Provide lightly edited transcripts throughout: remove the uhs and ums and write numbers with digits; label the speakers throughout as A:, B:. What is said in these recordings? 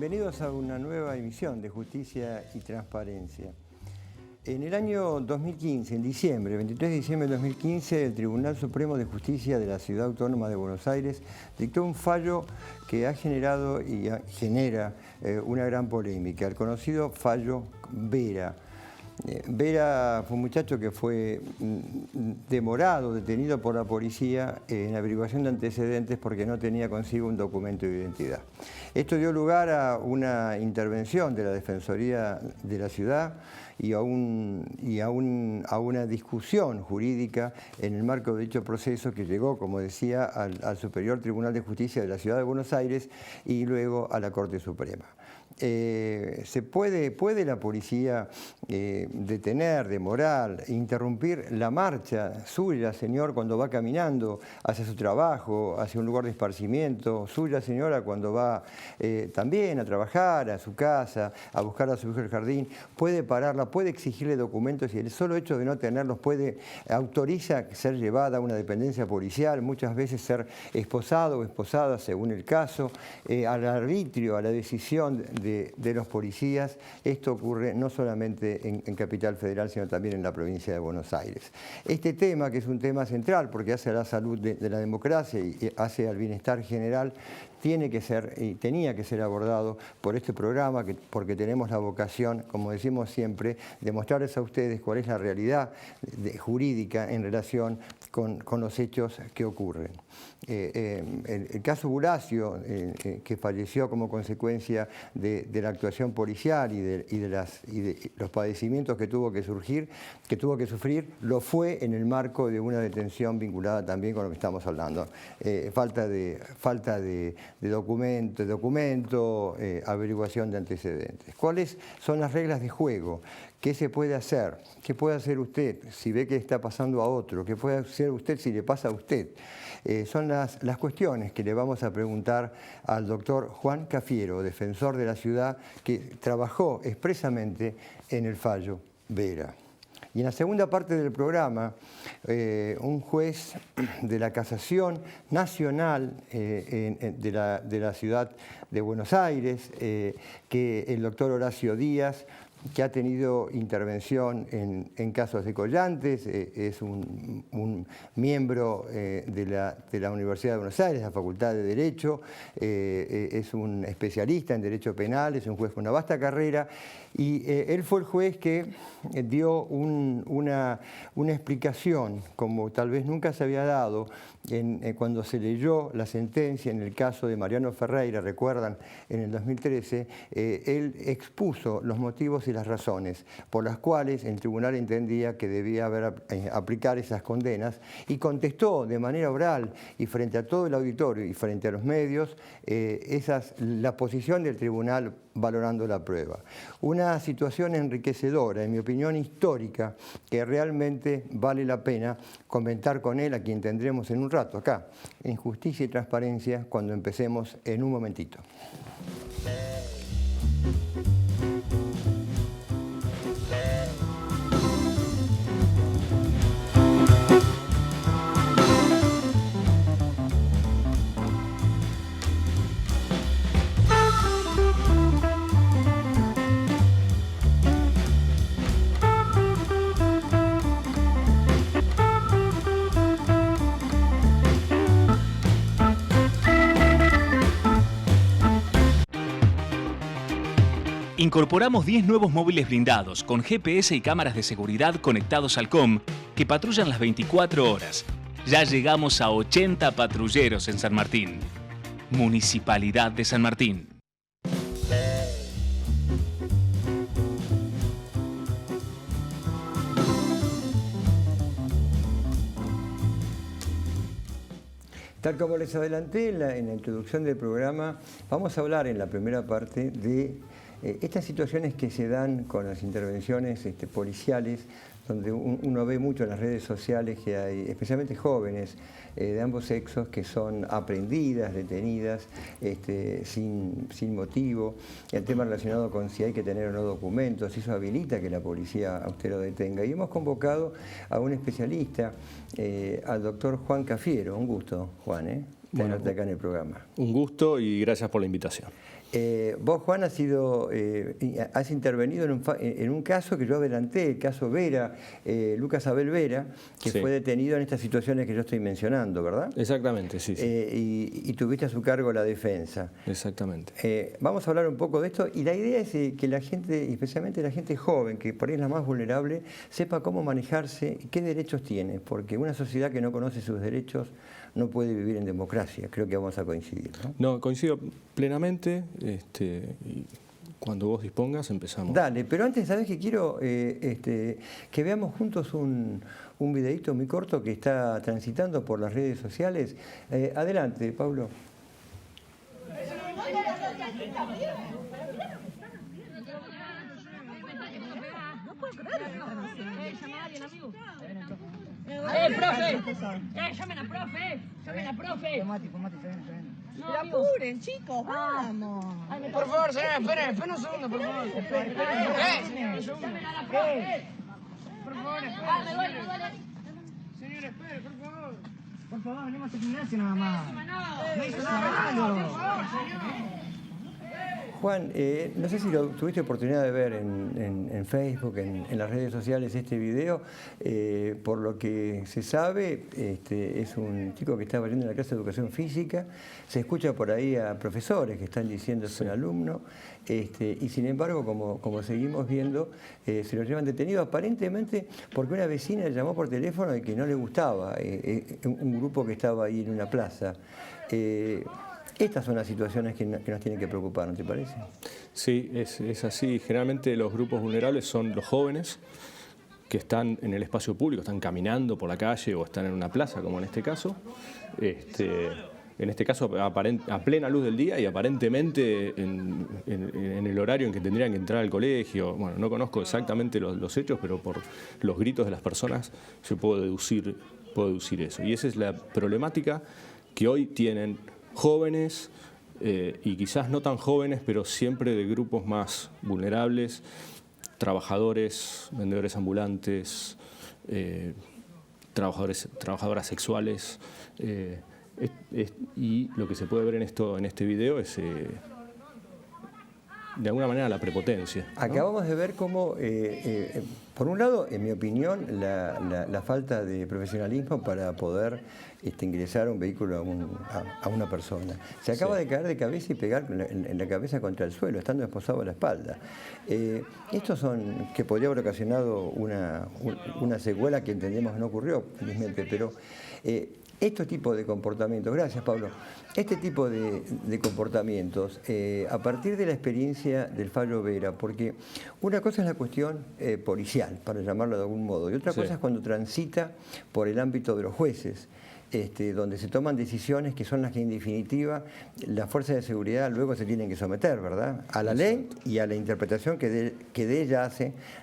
A: Bienvenidos a una nueva emisión de Justicia y Transparencia. En el año 2015, en diciembre, 23 de diciembre de 2015, el Tribunal Supremo de Justicia de la Ciudad Autónoma de Buenos Aires dictó un fallo que ha generado y genera una gran polémica, el conocido fallo Vera. Vera fue un muchacho que fue demorado, detenido por la policía en averiguación de antecedentes porque no tenía consigo un documento de identidad. Esto dio lugar a una intervención de la Defensoría de la Ciudad y a una discusión jurídica en el marco de dicho proceso que llegó, como decía, al Superior Tribunal de Justicia de la Ciudad de Buenos Aires y luego a la Corte Suprema. ¿Puede la policía detener, demorar, interrumpir la marcha suya, señor, cuando va caminando hacia su trabajo, hacia un lugar de esparcimiento, suya, señora, cuando va también a trabajar, a su casa, a buscar a su hijo al jardín? ¿Puede pararla, puede exigirle documentos y el solo hecho de no tenerlos autoriza ser llevada a una dependencia policial, muchas veces ser esposado o esposada, según el caso, al arbitrio, a la decisión de los policías? Esto ocurre no solamente en Capital Federal, sino también en la provincia de Buenos Aires. Este tema, que es un tema central porque hace a la salud de la democracia y hace al bienestar general, tiene que ser y tenía que ser abordado por este programa, porque tenemos la vocación, como decimos siempre, de mostrarles a ustedes cuál es la realidad jurídica en relación con los hechos que ocurren. El caso Bulacio, que falleció como consecuencia de la actuación policial y de los padecimientos que tuvo que sufrir, lo fue en el marco de una detención vinculada también con lo que estamos hablando. Falta de documento, averiguación de antecedentes. ¿Cuáles son las reglas de juego? ¿Qué se puede hacer? ¿Qué puede hacer usted si ve que está pasando a otro? ¿Qué puede hacer usted si le pasa a usted? Son las cuestiones que le vamos a preguntar al doctor Juan Cafiero, defensor de la ciudad, que trabajó expresamente en el fallo Vera. Y en la segunda parte del programa, un juez de la Casación Nacional de la ciudad de Buenos Aires, que el doctor Horacio Díaz, que ha tenido intervención en casos de Collantes, es un miembro de la Universidad de Buenos Aires, la Facultad de Derecho, es un especialista en Derecho Penal, es un juez con una vasta carrera, y él fue el juez que dio una explicación, como tal vez nunca se había dado, cuando se leyó la sentencia en el caso de Mariano Ferreira, recuerdan, en el 2013, él expuso los motivos y las razones por las cuales el tribunal entendía que debía aplicar esas condenas y contestó de manera oral y frente a todo el auditorio y frente a los medios la posición del tribunal valorando la prueba. Una situación enriquecedora, en mi opinión histórica, que realmente vale la pena comentar con él, a quien tendremos en un rato acá, en Justicia y Transparencia, cuando empecemos en un momentito.
B: Incorporamos 10 nuevos móviles blindados con GPS y cámaras de seguridad conectados al COM que patrullan las 24 horas. Ya llegamos a 80 patrulleros en San Martín. Municipalidad de San Martín.
A: Tal como les adelanté en la introducción del programa, vamos a hablar en la primera parte de estas situaciones que se dan con las intervenciones policiales, donde uno ve mucho en las redes sociales que hay, especialmente jóvenes de ambos sexos, que son aprehendidas, detenidas, sin motivo. El tema relacionado con si hay que tener o no documentos, eso habilita que la policía a usted lo detenga. Y hemos convocado a un especialista, al doctor Juan Cafiero. Un gusto, Juan. tenerte acá en el programa.
C: Un gusto y gracias por la invitación.
A: Vos, Juan, has intervenido en un caso que yo adelanté, el caso Vera, Lucas Abel Vera, que
C: Sí.
A: fue detenido en estas situaciones que yo estoy mencionando, ¿verdad?
C: Exactamente, sí.
A: Y tuviste a su cargo la defensa.
C: Exactamente.
A: Vamos a hablar un poco de esto y la idea es que la gente, especialmente la gente joven, que por ahí es la más vulnerable, sepa cómo manejarse y qué derechos tiene, porque una sociedad que no conoce sus derechos no puede vivir en democracia. Creo que vamos a coincidir, ¿no?
C: No, coincido plenamente. Y cuando vos dispongas empezamos.
A: Dale, pero antes, ¿sabés qué quiero? Que veamos juntos un videíto muy corto que está transitando por las redes sociales. Adelante, Pablo.
D: Profe! ¡Llamen a profe! ¡Llamen a profe! No apuren, chicos, vamos.
E: Por favor, señora, esperen un segundo, por favor.
D: ¡Llamen a la profe!
E: Por favor, esperen.
D: Me duele.
E: Señora, espere, por favor.
F: Por favor, venimos a gimnasio nada más. No hizo nada.
A: Juan, no sé si tuviste oportunidad de ver en Facebook, en las redes sociales este video. Por lo que se sabe, es un chico que estaba yendo a la clase de educación física. Se escucha por ahí a profesores que están diciendo es un alumno. Y sin embargo, como seguimos viendo, se lo llevan detenido aparentemente porque una vecina le llamó por teléfono y que no le gustaba un grupo que estaba ahí en una plaza. Estas son las situaciones que nos tienen que preocupar, ¿no te parece?
C: Sí, es así. Generalmente los grupos vulnerables son los jóvenes que están en el espacio público, están caminando por la calle o están en una plaza, como en este caso. En este caso a plena luz del día y aparentemente en el horario en que tendrían que entrar al colegio. Bueno, no conozco exactamente los hechos, pero por los gritos de las personas se puede deducir eso. Y esa es la problemática que hoy tienen jóvenes y quizás no tan jóvenes, pero siempre de grupos más vulnerables, trabajadores, vendedores ambulantes, trabajadoras sexuales. Y lo que se puede ver en este video es de alguna manera la prepotencia, ¿no?
A: Acabamos de ver cómo, por un lado, en mi opinión, la falta de profesionalismo para poder ingresar un vehículo a una persona. Se acaba de caer de cabeza y pegar en la cabeza contra el suelo, estando esposado a la espalda. Estos son que podría haber ocasionado una secuela que entendemos no ocurrió, felizmente, pero este tipo de comportamientos, gracias Pablo, este tipo de comportamientos, a partir de la experiencia del fallo Vera, porque una cosa es la cuestión policial, para llamarlo de algún modo, y otra cosa es cuando transita por el ámbito de los jueces, donde se toman decisiones que son las que en definitiva las fuerzas de seguridad luego se tienen que someter, ¿verdad? A la ley y a la interpretación que de ella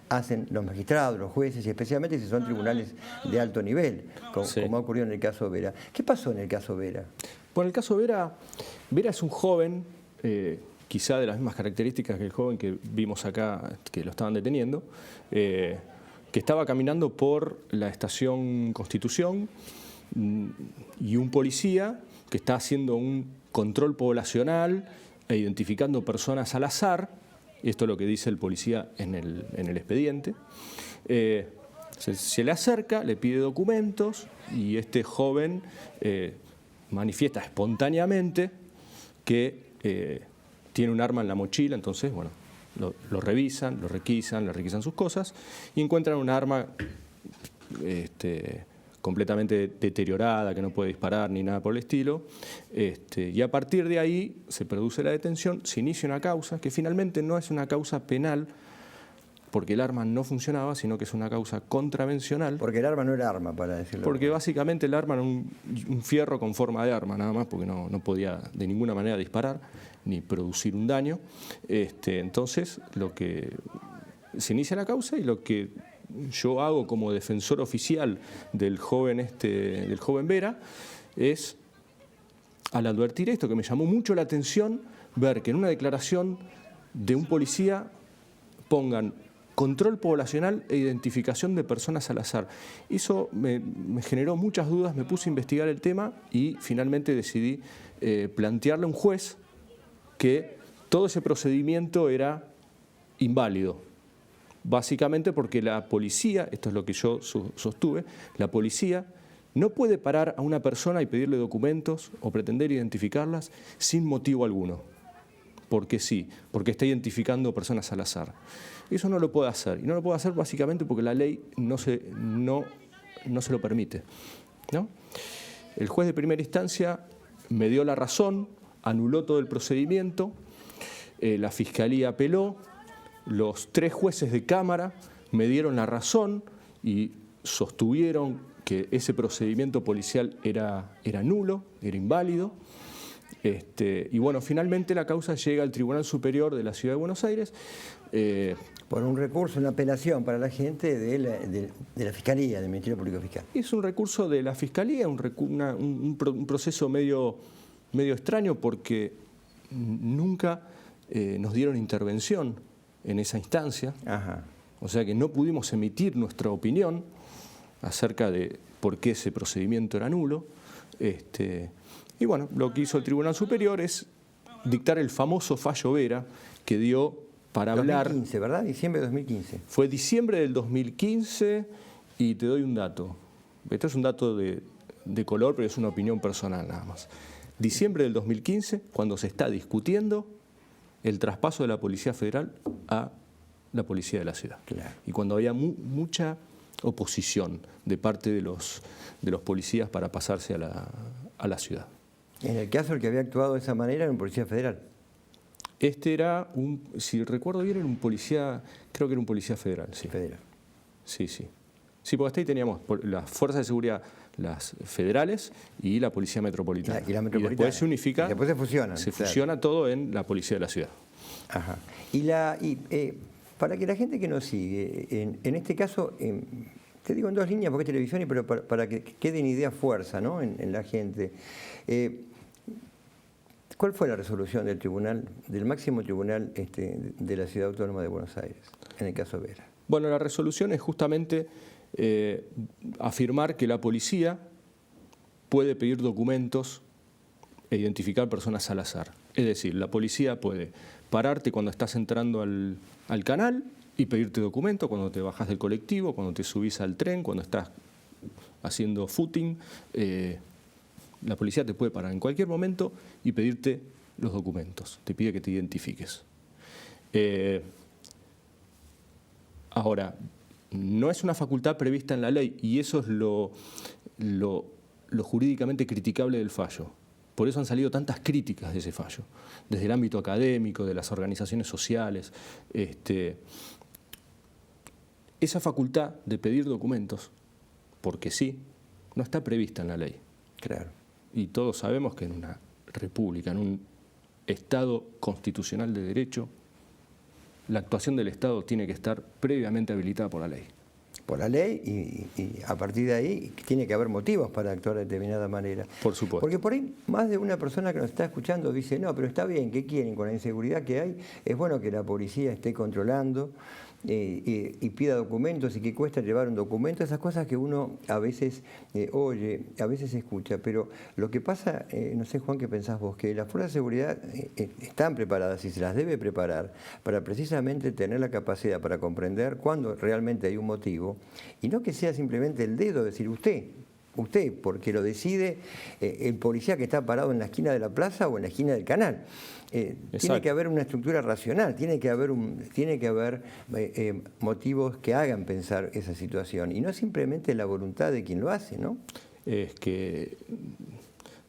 A: hacen los magistrados, los jueces, y especialmente si son tribunales de alto nivel, como ha ocurrido en el caso Vera. ¿Qué pasó en el caso Vera?
C: Bueno, el caso Vera es un joven, quizá de las mismas características que el joven que vimos acá, que lo estaban deteniendo, que estaba caminando por la estación Constitución, y un policía que está haciendo un control poblacional e identificando personas al azar, y esto es lo que dice el policía en el expediente. Se le acerca, le pide documentos y este joven manifiesta espontáneamente que tiene un arma en la mochila. Entonces, bueno, lo revisan, lo requisan, le requisan sus cosas y encuentran un arma completamente deteriorada, que no puede disparar ni nada por el estilo, y a partir de ahí se produce la detención, se inicia una causa, que finalmente no es una causa penal, porque el arma no funcionaba, sino que es una causa contravencional.
A: Porque el arma no era arma, para decirlo.
C: Porque básicamente el arma era un fierro con forma de arma, nada más, porque no podía de ninguna manera disparar, ni producir un daño. Entonces, lo que se inicia la causa y lo que yo hago como defensor oficial del joven Vera es, al advertir esto, que me llamó mucho la atención ver que en una declaración de un policía pongan control poblacional e identificación de personas al azar. Eso me generó muchas dudas, me puse a investigar el tema y finalmente decidí plantearle a un juez que todo ese procedimiento era inválido. Básicamente porque la policía, esto es lo que yo sostuve, la policía no puede parar a una persona y pedirle documentos o pretender identificarlas sin motivo alguno. Porque sí, porque está identificando personas al azar. Eso no lo puede hacer. Y no lo puede hacer básicamente porque la ley no se lo permite, ¿no? El juez de primera instancia me dio la razón, anuló todo el procedimiento, la Fiscalía apeló, los 3 jueces de Cámara me dieron la razón y sostuvieron que ese procedimiento policial era nulo, era inválido. Y bueno, finalmente la causa llega al Tribunal Superior de la Ciudad de Buenos Aires.
A: Por un recurso, una apelación para la gente de la Fiscalía, del Ministerio Público Fiscal.
C: Es un recurso de la Fiscalía, un proceso medio extraño porque nunca nos dieron intervención en esa instancia.
A: Ajá.
C: O sea que no pudimos emitir nuestra opinión acerca de por qué ese procedimiento era nulo. Y bueno, lo que hizo el Tribunal Superior es dictar el famoso fallo Vera que dio para hablar...
A: 2015, ¿verdad? Diciembre de 2015.
C: Fue diciembre del 2015 y te doy un dato. Esto es un dato de color, pero es una opinión personal nada más. Diciembre del 2015, cuando se está discutiendo el traspaso de la Policía Federal a la Policía de la Ciudad.
A: Claro.
C: Y cuando había mucha oposición de parte de los policías para pasarse a la ciudad.
A: En el caso el que había actuado de esa manera era un policía federal.
C: Este era si recuerdo bien, era un policía, creo que era un policía federal, sí.
A: Federal.
C: Sí, sí. Sí, porque hasta ahí teníamos las fuerzas de seguridad, las federales y la Policía Metropolitana.
A: Y la metropolitana.
C: Y después se unifica.
A: Y después se fusionan.
C: Se
A: claro.
C: fusiona todo en la Policía de la Ciudad.
A: Ajá. Para que la gente que nos sigue, en este caso, te digo en 2 líneas porque es televisión, pero para que queden ideas fuerza, ¿no? en la gente. ¿Cuál fue la resolución del máximo tribunal de la Ciudad Autónoma de Buenos Aires, en el caso Vera?
C: Bueno, la resolución es justamente afirmar que la policía puede pedir documentos e identificar personas al azar. Es decir, la policía puede pararte cuando estás entrando al canal y pedirte documento, cuando te bajas del colectivo, cuando te subís al tren, cuando estás haciendo footing. La policía te puede parar en cualquier momento y pedirte los documentos. Te pide que te identifiques. Ahora, no es una facultad prevista en la ley y eso es lo jurídicamente criticable del fallo. Por eso han salido tantas críticas de ese fallo, desde el ámbito académico, de las organizaciones sociales. Esa facultad de pedir documentos, porque sí, no está prevista en la ley.
A: Claro.
C: Y todos sabemos que en una república, en un Estado constitucional de derecho, la actuación del Estado tiene que estar previamente habilitada por la ley.
A: Por la ley y a partir de ahí tiene que haber motivos para actuar de determinada manera.
C: Por supuesto.
A: Porque por ahí más de una persona que nos está escuchando dice, no, pero está bien, ¿qué quieren? Con la inseguridad que hay, es bueno que la policía esté controlando y pida documentos y que cuesta llevar un documento, esas cosas que uno a veces oye, a veces escucha, pero lo que pasa, no sé Juan, ¿qué pensás vos? Que las fuerzas de seguridad están preparadas y se las debe preparar para precisamente tener la capacidad para comprender cuándo realmente hay un motivo y no que sea simplemente el dedo, decir usted, porque lo decide el policía que está parado en la esquina de la plaza o en la esquina del canal. Tiene que haber una estructura racional, tiene que haber motivos que hagan pensar esa situación y no simplemente la voluntad de quien lo hace, ¿no?
C: Es que,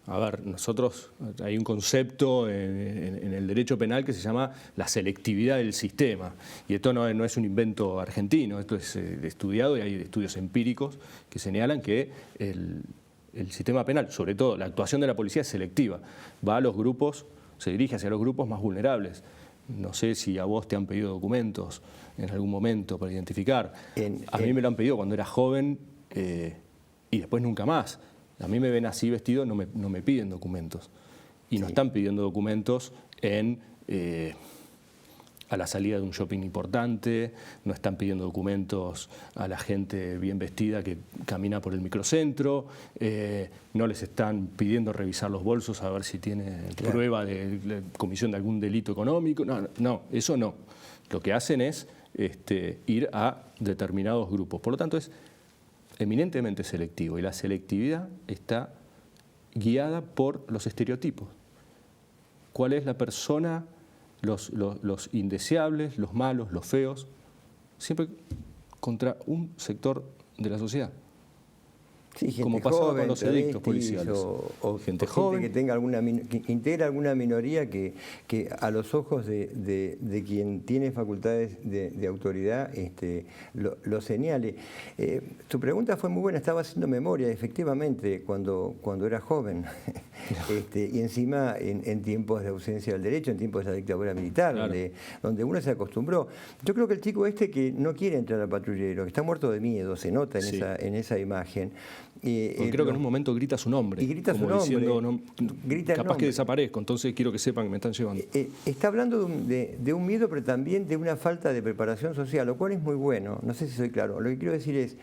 C: a ver, nosotros, hay un concepto en el derecho penal que se llama la selectividad del sistema. Y esto no es un invento argentino, esto es estudiado y hay estudios empíricos que señalan que el sistema penal, sobre todo la actuación de la policía es selectiva, va a los grupos, se dirige hacia los grupos más vulnerables. No sé si a vos te han pedido documentos en algún momento para identificar. A mí me lo han pedido cuando era joven y después nunca más. A mí me ven así vestido, no me piden documentos. Y no están pidiendo documentos en a la salida de un shopping importante, no están pidiendo documentos a la gente bien vestida que camina por el microcentro, no les están pidiendo revisar los bolsos a ver si tiene prueba de la comisión de algún delito económico. No, eso no. Lo que hacen es ir a determinados grupos. Por lo tanto, es eminentemente selectivo y la selectividad está guiada por los estereotipos. ¿Cuál es la persona? Los indeseables, los malos, los feos, siempre contra un sector de la sociedad.
A: Sí, gente
C: como pasaba
A: joven,
C: con los edictos policiales.
A: O
C: gente
A: joven
C: joven.
A: que tenga que integra alguna minoría que a los ojos de quien tiene facultades de autoridad lo señale. Tu pregunta fue muy buena, estaba haciendo memoria, efectivamente, cuando era joven. Y encima en tiempos de ausencia del derecho, en tiempos de la dictadura militar,
C: Claro.
A: donde uno se acostumbró. Yo creo que el chico que no quiere entrar al patrullero, que está muerto de miedo, se nota en esa imagen.
C: Porque creo que en un momento grita su nombre.
A: Y grita
C: como
A: su nombre.
C: diciendo,
A: Grita el
C: capaz
A: nombre.
C: que desaparezco, entonces quiero que sepan que me están llevando.
A: Está hablando de un miedo, pero también de una falta de preparación social, lo cual es muy bueno. No sé si soy claro. Lo que quiero decir es,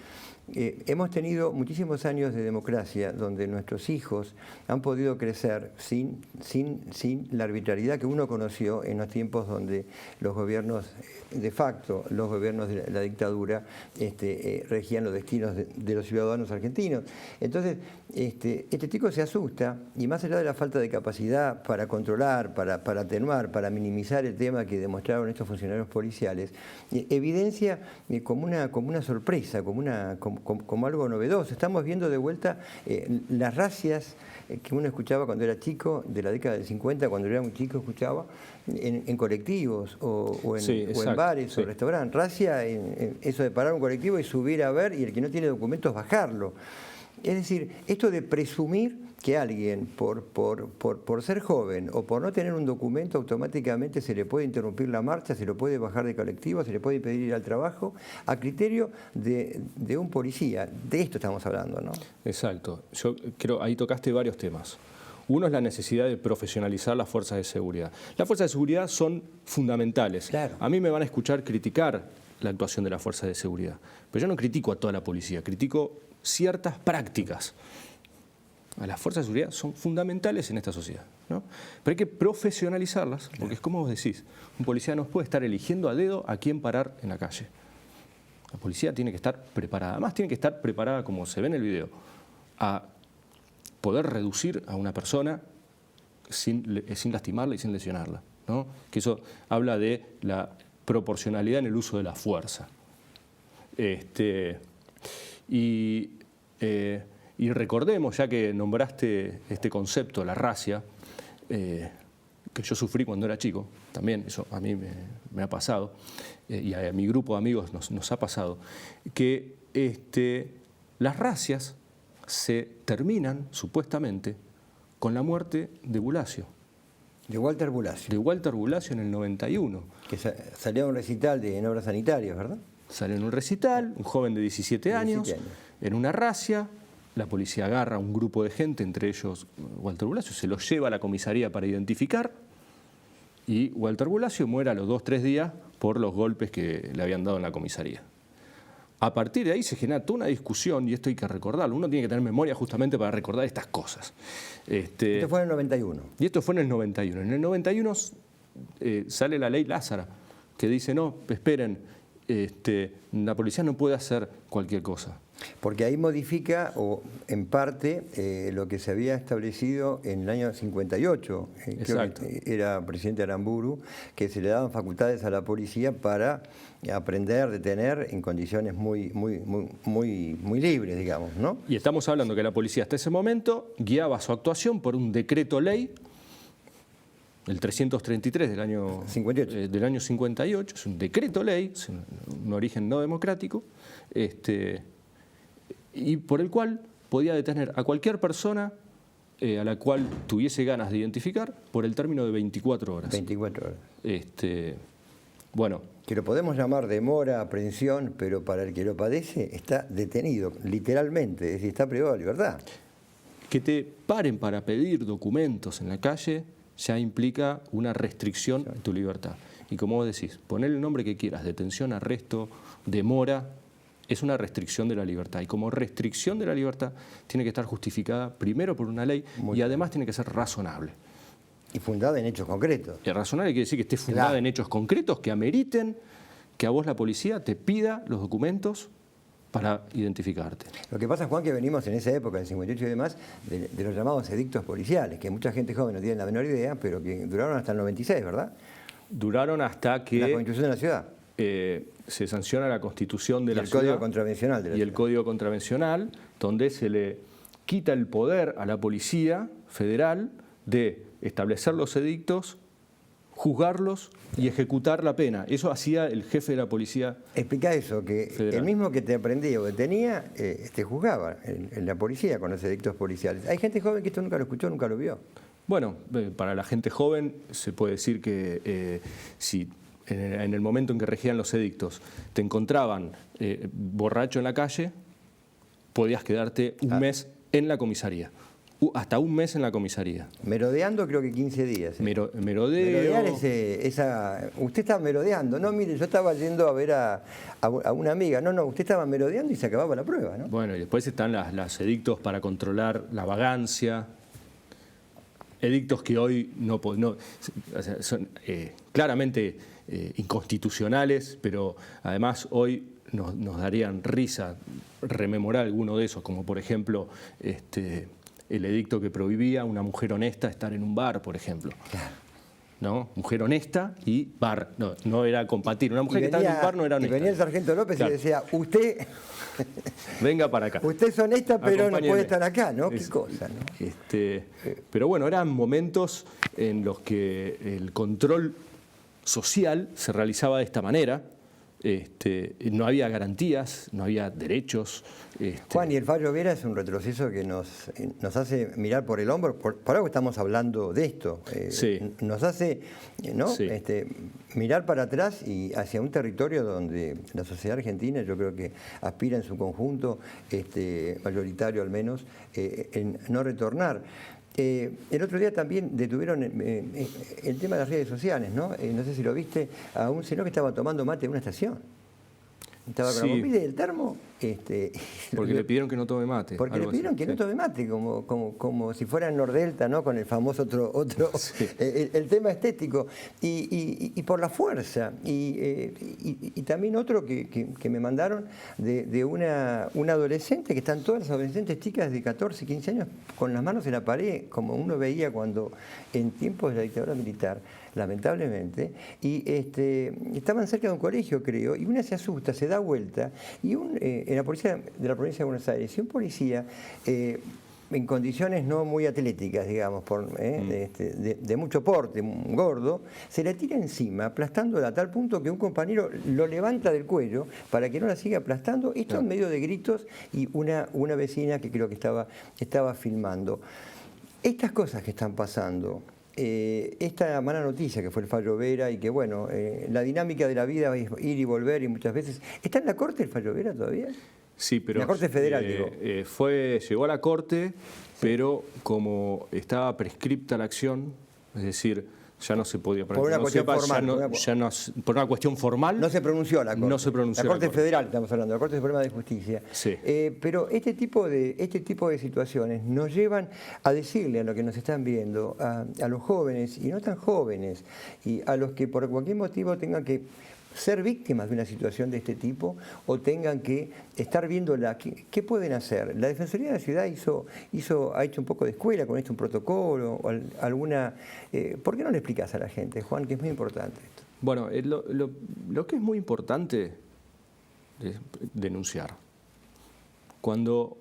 A: hemos tenido muchísimos años de democracia donde nuestros hijos han podido crecer sin la arbitrariedad que uno conoció en los tiempos donde los gobiernos, de facto, los gobiernos de la dictadura regían los destinos de los ciudadanos argentinos. Entonces, este chico se asusta y más allá de la falta de capacidad para controlar, para atenuar, para minimizar el tema que demostraron estos funcionarios policiales, evidencia como una sorpresa, como algo novedoso. Estamos viendo de vuelta las racias que uno escuchaba cuando era chico, de la década del 50, cuando era un chico escuchaba, en colectivos o en bares o restaurantes. Racia, eso de parar un colectivo y subir a ver, y el que no tiene documentos bajarlo. Es decir, esto de presumir que alguien, por ser joven o por no tener un documento, automáticamente se le puede interrumpir la marcha, se lo puede bajar de colectivo, se le puede pedir ir al trabajo, a criterio de un policía. De esto estamos hablando, ¿no?
C: Exacto. Yo creo, ahí tocaste varios temas. Uno es la necesidad de profesionalizar las fuerzas de seguridad. Las fuerzas de seguridad son fundamentales.
A: Claro.
C: A mí me van a escuchar criticar la actuación de las fuerzas de seguridad, pero yo no critico a toda la policía, critico ciertas prácticas. A las fuerzas de seguridad son fundamentales en esta sociedad, ¿no? Pero hay que profesionalizarlas, porque es como vos decís, un policía no puede estar eligiendo a dedo a quién parar en la calle. La policía tiene que estar preparada, además tiene que estar preparada, como se ve en el video, a poder reducir a una persona sin lastimarla y sin lesionarla, ¿no? Que eso habla de la proporcionalidad en el uso de la fuerza. Y recordemos, ya que nombraste este concepto, la racia, que yo sufrí cuando era chico, también eso a mí me ha pasado, y a mi grupo de amigos nos ha pasado, que las racias se terminan, supuestamente, con la muerte de Bulacio.
A: De Walter Bulacio.
C: De Walter Bulacio en el 91.
A: Que salió a un recital en obras sanitarias, ¿verdad?
C: Sale en un recital, un joven de 17 años, en una racia. La policía agarra a un grupo de gente, entre ellos Walter Bulacio, se los lleva a la comisaría para identificar y Walter Bulacio muere a los 2-3 días por los golpes que le habían dado en la comisaría. A partir de ahí se genera toda una discusión, y esto hay que recordarlo. Uno tiene que tener memoria justamente para recordar estas cosas.
A: Esto fue en el 91.
C: Y esto fue en el 91. En el 91 sale la ley Lázara, que dice, no, esperen, la policía no puede hacer cualquier cosa.
A: Porque ahí modifica, o en parte, lo que se había establecido en el año 58. Creo que era presidente Aramburu, que se le daban facultades a la policía para aprender, detener en condiciones muy libres, digamos, ¿no?
C: Y estamos hablando que la policía hasta ese momento guiaba su actuación por un decreto ley, el 333 del año 58, es un decreto ley, es un origen no democrático, y por el cual podía detener a cualquier persona a la cual tuviese ganas de identificar por el término de 24 horas.
A: 24 horas.
C: Bueno.
A: Que lo podemos llamar demora, aprehensión, pero para el que lo padece está detenido, literalmente, es decir, está privado de libertad.
C: Que te paren para pedir documentos en la calle ya implica una restricción de tu libertad. Y como vos decís, poner el nombre que quieras, detención, arresto, demora, es una restricción de la libertad. Y como restricción de la libertad tiene que estar justificada primero por una ley y además tiene que ser razonable.
A: Y fundada en hechos concretos.
C: Y razonable quiere decir que esté fundada en hechos concretos que ameriten que a vos la policía te pida los documentos para identificarte.
A: Lo que pasa, Juan, que venimos en esa época, del 58 y demás, de los llamados edictos policiales, que mucha gente joven no tiene la menor idea, pero que duraron hasta el 96, ¿verdad?
C: Duraron hasta que
A: La Constitución de la ciudad.
C: Se sanciona la Constitución de
A: Y
C: la
A: el
C: ciudad
A: Código Contravencional de la
C: y el
A: ciudad.
C: Código Contravencional, donde se le quita el poder a la Policía Federal de establecer los edictos, juzgarlos y ejecutar la pena. Eso hacía el jefe de la Policía.
A: Explica eso, que
C: Federal.
A: el mismo que te aprendía o detenía, te juzgaba en la policía con los edictos policiales. Hay gente joven que esto nunca lo escuchó, nunca lo vio.
C: Bueno, para la gente joven se puede decir que si en el momento en que regían los edictos te encontraban borracho en la calle, podías quedarte un mes en la comisaría. Hasta un mes en la comisaría.
A: Merodeando creo que 15 días.
C: Merodeo.
A: Merodear usted estaba merodeando. No, mire, yo estaba yendo a ver a una amiga. No, usted estaba merodeando y se acababa la prueba, ¿no?
C: Bueno, y después están los edictos para controlar la vagancia. Edictos que hoy o sea, son claramente inconstitucionales, pero además hoy nos darían risa rememorar alguno de esos, como por ejemplo el edicto que prohibía a una mujer honesta estar en un bar, por ejemplo.
A: Claro.
C: ¿No? Mujer honesta y bar. No era compatible. Una mujer que estaba en un bar no era honesta.
A: Y venía el sargento López
C: Claro.
A: y decía, usted
C: Venga para acá.
A: usted es honesta, pero no
C: Acompáñeme.
A: puede estar acá, ¿no? Qué cosa, ¿no?
C: Pero bueno, eran momentos en los que el control social se realizaba de esta manera. No había garantías, no había derechos.
A: Juan, y el fallo Vera es un retroceso que nos hace mirar por el hombro, por algo estamos hablando de esto.
C: Sí.
A: Nos hace ¿no?
C: Sí.
A: Mirar para atrás y hacia un territorio donde la sociedad argentina, yo creo que aspira en su conjunto, mayoritario al menos, en no retornar. El otro día también detuvieron el tema de las redes sociales, ¿no? No sé si lo viste, a un señor que estaba tomando mate en una estación. Estaba con la bombilla y el termo.
C: Porque le pidieron que no tome mate.
A: Porque le pidieron que no tome mate, como si fuera en Nordelta, ¿no? Con el famoso otro
C: Sí.
A: el tema estético. Y por la fuerza. Y también otro que me mandaron de una adolescente, que están todas las adolescentes chicas de 14, 15 años con las manos en la pared, como uno veía cuando en tiempos de la dictadura militar, lamentablemente, y estaban cerca de un colegio, creo, y una se asusta, se da vuelta, y en la policía de la provincia de Buenos Aires, y un policía en condiciones no muy atléticas, digamos, de mucho porte, un gordo, se la tira encima, aplastándola a tal punto que un compañero lo levanta del cuello para que no la siga aplastando, esto en medio de gritos, y una vecina que creo que estaba filmando. Estas cosas que están pasando, esta mala noticia que fue el fallo Vera y que bueno, la dinámica de la vida es ir y volver y muchas veces... ¿Está en la Corte el fallo Vera todavía?
C: Sí, pero...
A: La Corte Federal, digo.
C: Llegó a la Corte, pero como estaba prescripta la acción, es decir, ya no se podía...
A: Por una cuestión formal.
C: Por una cuestión formal.
A: No se pronunció la Corte.
C: No se pronunció
A: la Corte
C: la Corte.
A: Federal, estamos hablando, la Corte Suprema de Justicia.
C: Sí.
A: Pero este tipo de situaciones nos llevan a decirle a lo que nos están viendo, a los jóvenes y no tan jóvenes, y a los que por cualquier motivo tengan que ser víctimas de una situación de este tipo o tengan que estar viéndola, ¿qué pueden hacer? La Defensoría de la Ciudad ha hecho un poco de escuela con esto, un protocolo, o alguna... ¿Por qué no le explicas a la gente, Juan, que es muy importante esto?
C: Bueno, lo que es muy importante es denunciar. Cuando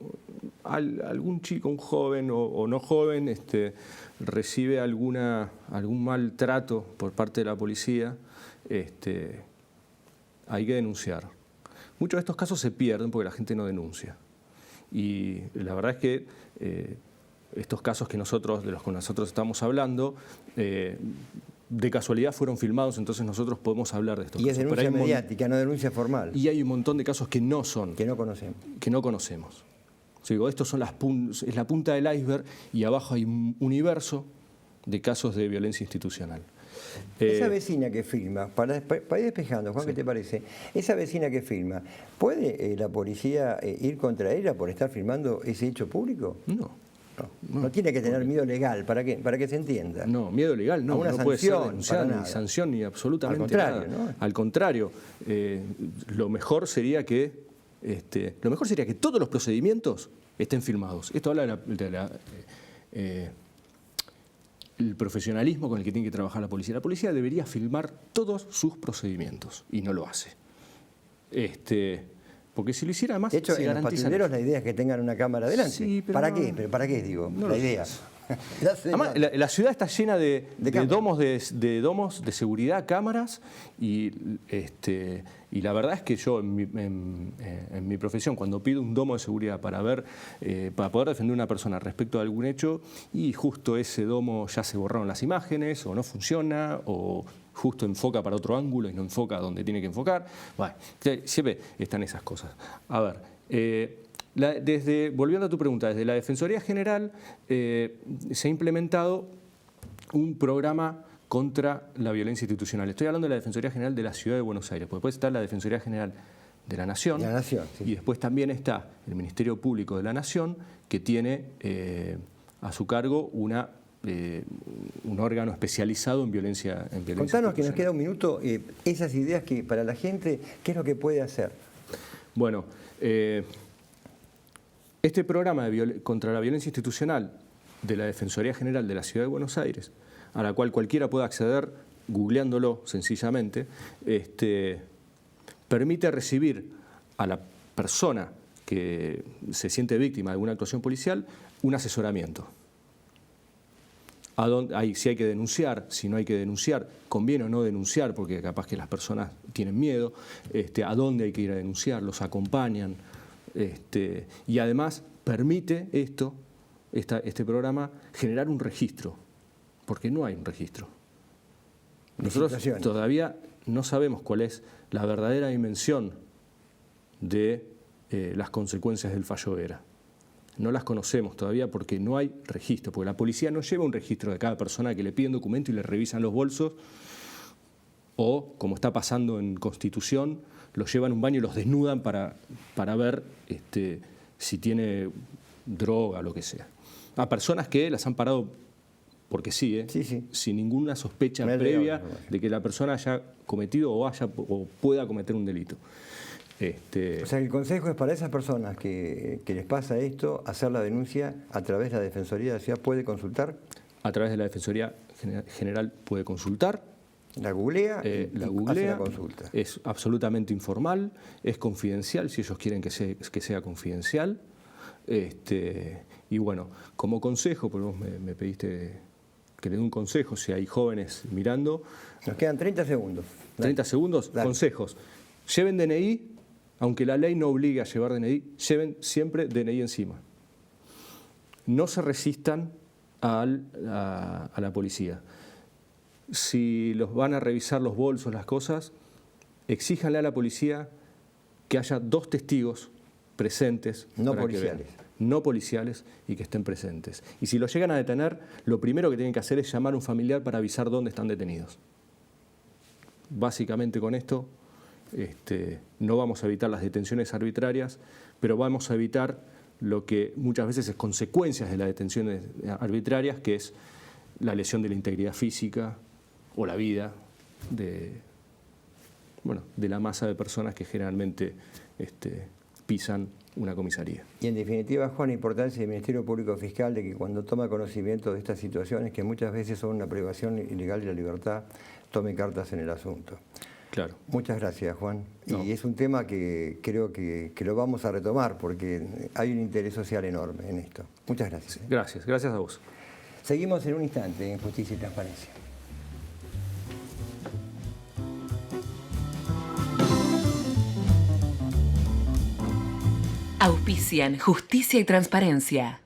C: algún chico, un joven o no joven, recibe algún maltrato por parte de la policía, hay que denunciar. Muchos de estos casos se pierden porque la gente no denuncia. Y la verdad es que estos casos de los que nosotros estamos hablando, de casualidad fueron filmados, entonces nosotros podemos hablar de estos
A: Y
C: casos.
A: es denuncia mediática, no denuncia formal.
C: Y hay un montón de casos que no son.
A: Que no conocemos.
C: Que no conocemos. O sea, digo, estos son es la punta del iceberg y abajo hay un universo de casos de violencia institucional.
A: Esa vecina que filma, para ir despejando, Juan, ¿qué te parece? Esa vecina que filma, ¿puede la policía ir contra ella por estar filmando ese hecho público? No tiene que tener miedo legal, ¿para qué? Para que se entienda.
C: No, miedo legal no,
A: una
C: no puede ser
A: sanción,
C: denunciado,
A: para
C: ni
A: nada.
C: sanción, ni absolutamente
A: Al contrario,
C: nada.
A: ¿no?
C: Al contrario, lo mejor sería que todos los procedimientos estén filmados. Esto habla el profesionalismo con el que tiene que trabajar la policía. La policía debería filmar todos sus procedimientos y no lo hace. Porque si lo hiciera, además,
A: De hecho,
C: se
A: en los
C: garantizan.
A: patrulleros la idea es que tengan una cámara delante.
C: Sí, pero
A: ¿Para
C: no-
A: qué? ¿Pero para qué, digo?
C: no
A: la
C: lo
A: idea.
C: sé.
A: Ya sé,
C: Además,
A: no.
C: la ciudad está llena de
A: cámaras.
C: domos de seguridad, cámaras, y la verdad es que yo en mi profesión, cuando pido un domo de seguridad para poder defender a una persona respecto a algún hecho, y justo ese domo ya se borraron las imágenes, o no funciona, o justo enfoca para otro ángulo y no enfoca donde tiene que enfocar. Bueno, siempre están esas cosas. A ver, volviendo a tu pregunta, desde la Defensoría General se ha implementado un programa contra la violencia institucional. Estoy hablando de la Defensoría General de la Ciudad de Buenos Aires, porque después está la Defensoría General de la Nación,
A: De la Nación, sí.
C: y después también está el Ministerio Público de la Nación, que tiene a su cargo un órgano especializado en violencia
A: Contanos, que nos
C: institucional.
A: queda un minuto, esas ideas que para la gente, ¿qué es lo que puede hacer?
C: Bueno, este programa contra la violencia institucional de la Defensoría General de la Ciudad de Buenos Aires, a la cual cualquiera puede acceder googleándolo sencillamente, permite recibir a la persona que se siente víctima de alguna actuación policial un asesoramiento. Si hay que denunciar, si no hay que denunciar, conviene o no denunciar, porque capaz que las personas tienen miedo, a dónde hay que ir a denunciar, los acompañan, y además permite este programa generar un registro, porque no hay un registro. Nosotros
A: situaciones.
C: todavía no sabemos cuál es la verdadera dimensión de las consecuencias del fallo Vera. No las conocemos todavía porque no hay registro, porque la policía no lleva un registro de cada persona que le piden documento y le revisan los bolsos, o, como está pasando en Constitución, los llevan a un baño y los desnudan para ver si tiene droga o lo que sea. A personas que las han parado porque sí,
A: Sí.
C: sin ninguna sospecha
A: Me ha llegado
C: previa
A: la información.
C: de que la persona haya cometido o pueda cometer un delito.
A: O sea, el consejo es para esas personas que les pasa esto, hacer la denuncia a través de la Defensoría de la Ciudad. ¿Puede consultar?
C: A través de la Defensoría General puede consultar.
A: La googlea y
C: La
A: hace
C: googlea,
A: la consulta.
C: es absolutamente informal, es confidencial si ellos quieren que sea confidencial. Y bueno, como consejo, porque vos me pediste que le dé un consejo si hay jóvenes mirando.
A: Nos quedan 30 segundos.
C: 30 segundos,
A: Dale.
C: consejos. Lleven DNI, aunque la ley no obligue a llevar DNI, lleven siempre DNI encima. No se resistan a la policía. Si los van a revisar los bolsos, las cosas, exíjanle a la policía que haya 2 testigos presentes.
A: No
C: para que
A: policiales.
C: vean. No policiales y que estén presentes. Y si los llegan a detener, lo primero que tienen que hacer es llamar a un familiar para avisar dónde están detenidos. Básicamente con esto no vamos a evitar las detenciones arbitrarias, pero vamos a evitar lo que muchas veces es consecuencias de las detenciones arbitrarias, que es la lesión de la integridad física o la vida de la masa de personas que generalmente pisan una comisaría.
A: Y en definitiva, Juan, la importancia del Ministerio Público Fiscal de que cuando toma conocimiento de estas situaciones, que muchas veces son una privación ilegal de la libertad, tome cartas en el asunto.
C: Claro.
A: Muchas gracias, Juan.
C: No.
A: Y es un tema que creo que lo vamos a retomar porque hay un interés social enorme en esto. Muchas gracias.
C: Gracias a vos.
A: Seguimos en un instante en Justicia y Transparencia.
G: Auspician Justicia y Transparencia.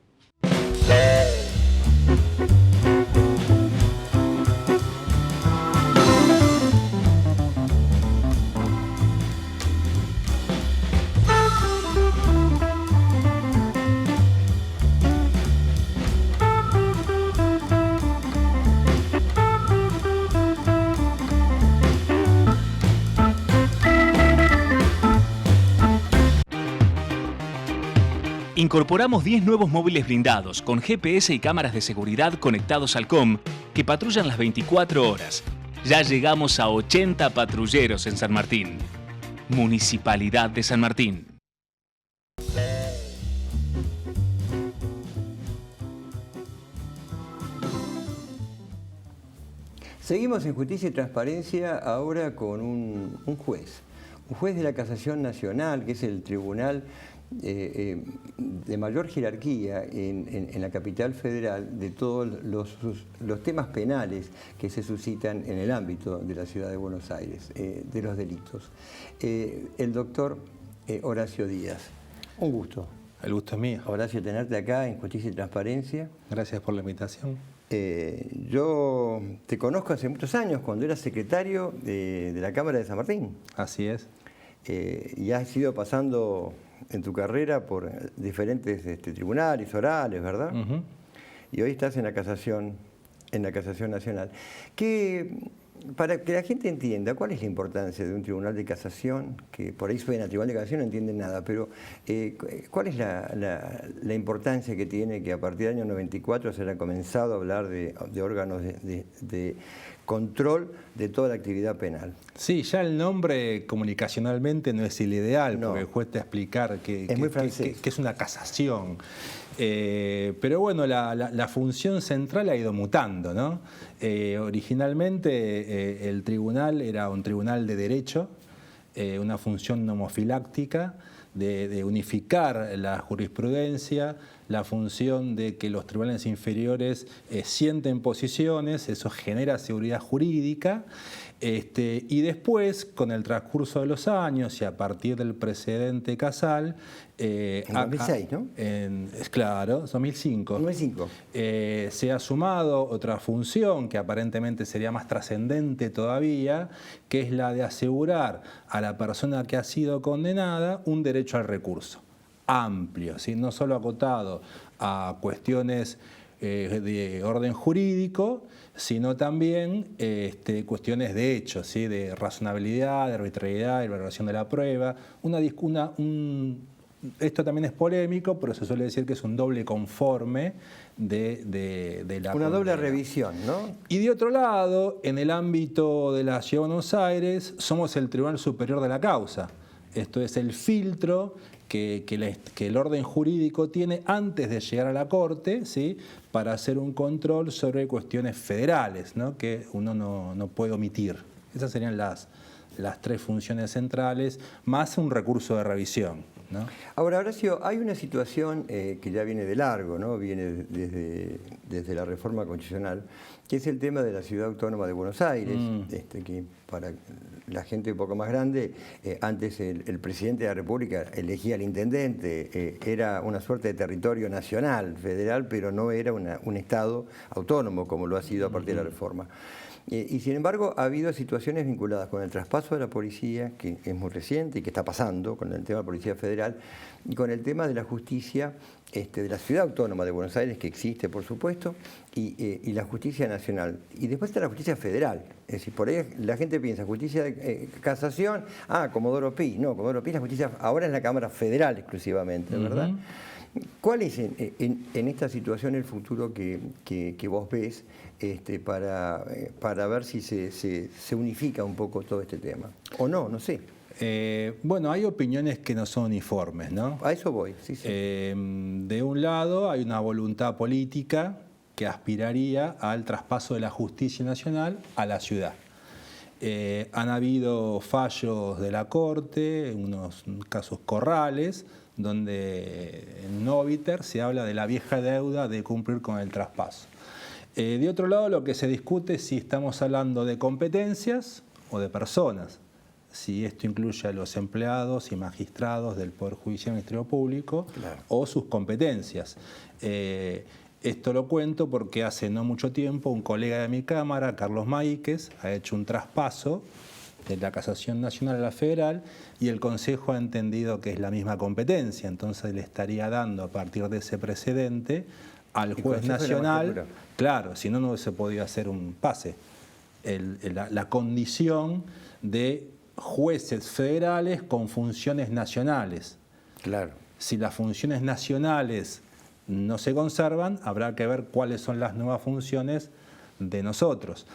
B: Incorporamos 10 nuevos móviles blindados con GPS y cámaras de seguridad conectados al COM que patrullan las 24 horas. Ya llegamos a 80 patrulleros en San Martín. Municipalidad de San Martín.
A: Seguimos en Justicia y Transparencia ahora con un juez de la Casación Nacional, que es el tribunal de mayor jerarquía en la capital federal de todos los temas penales que se suscitan en el ámbito de la ciudad de Buenos Aires, de los delitos. El doctor Horacio Díaz. Un gusto.
H: El gusto es mío.
A: Horacio, tenerte acá en Justicia y Transparencia.
H: Gracias por la invitación.
A: Yo te conozco hace muchos años, cuando eras secretario de la Cámara de San Martín.
H: Así es.
A: Y has ido pasando en tu carrera por diferentes tribunales, orales, ¿verdad?
H: Uh-huh.
A: Y hoy estás en la Casación Nacional. Para que la gente entienda, ¿cuál es la importancia de un tribunal de casación? Que por ahí suena tribunal de casación, no entienden nada, pero ¿cuál es la importancia que tiene que a partir del año 94 se haya comenzado a hablar de órganos de control de toda la actividad penal?
H: Sí, ya el nombre comunicacionalmente no es el ideal,
A: No.
H: porque cuesta explicar que es una casación. Pero bueno, la función central ha ido mutando, ¿no? Originalmente el tribunal era un tribunal de derecho, una función nomofiláctica de unificar la jurisprudencia, la función de que los tribunales inferiores sienten posiciones, eso genera seguridad jurídica. Y después, con el transcurso de los años y a partir del precedente Casal...
A: en 2006, ¿no?
H: Claro, 2005.
A: 2005.
H: Se ha sumado otra función que aparentemente sería más trascendente todavía, que es la de asegurar a la persona que ha sido condenada un derecho al recurso amplio, ¿sí? No solo acotado a cuestiones de orden jurídico, sino también cuestiones de hechos, ¿sí? De razonabilidad, de arbitrariedad, de valoración de la prueba. Esto también es polémico, pero se suele decir que es un doble conforme de la
A: Una doble
H: condena.
A: revisión, ¿no?
H: Y de otro lado, en el ámbito de la Ciudad de Buenos Aires, somos el Tribunal Superior de la Causa. Esto es el filtro que el orden jurídico tiene antes de llegar a la Corte, ¿sí? Para hacer un control sobre cuestiones federales, ¿no? Que uno no puede omitir. Esas serían las tres funciones centrales, más un recurso de revisión, ¿no?
A: Ahora, Horacio, hay una situación que ya viene de largo, ¿no? Viene desde la reforma constitucional, que es el tema de la Ciudad Autónoma de Buenos Aires, que para la gente un poco más grande, antes el presidente de la República elegía al intendente, era una suerte de territorio nacional, federal, pero no era un Estado autónomo como lo ha sido a partir de la reforma. Y sin embargo ha habido situaciones vinculadas con el traspaso de la policía, que es muy reciente y que está pasando con el tema de la Policía Federal, y con el tema de la justicia de la Ciudad Autónoma de Buenos Aires, que existe por supuesto, y la justicia nacional. Y después está la justicia federal. Es decir, por ahí la gente piensa, justicia de casación, Comodoro Pi. No, Comodoro Pi, la justicia ahora es la Cámara Federal exclusivamente, ¿verdad? ¿Cuál es en esta situación el futuro que vos ves para ver si se unifica un poco todo este tema? ¿O no? No sé.
H: Bueno, hay opiniones que no son uniformes, ¿no?
A: A eso voy, sí.
H: De un lado hay una voluntad política que aspiraría al traspaso de la justicia nacional a la ciudad. Han habido fallos de la Corte, unos casos Corrales, donde en Noviter se habla de la vieja deuda de cumplir con el traspaso. De otro lado, lo que se discute es si estamos hablando de competencias o de personas, si esto incluye a los empleados y magistrados del Poder Judicial y Ministerio Público, claro, o sus competencias. Esto lo cuento porque hace no mucho tiempo un colega de mi Cámara, Carlos Maíquez, ha hecho un traspaso de la Casación Nacional a la Federal y el Consejo ha entendido que es la misma competencia, entonces le estaría dando a partir de ese precedente al juez nacional, claro, si no, no se podía hacer un pase, la condición de jueces federales con funciones nacionales.
A: Claro.
H: Si las funciones nacionales no se conservan, habrá que ver cuáles son las nuevas funciones de nosotros.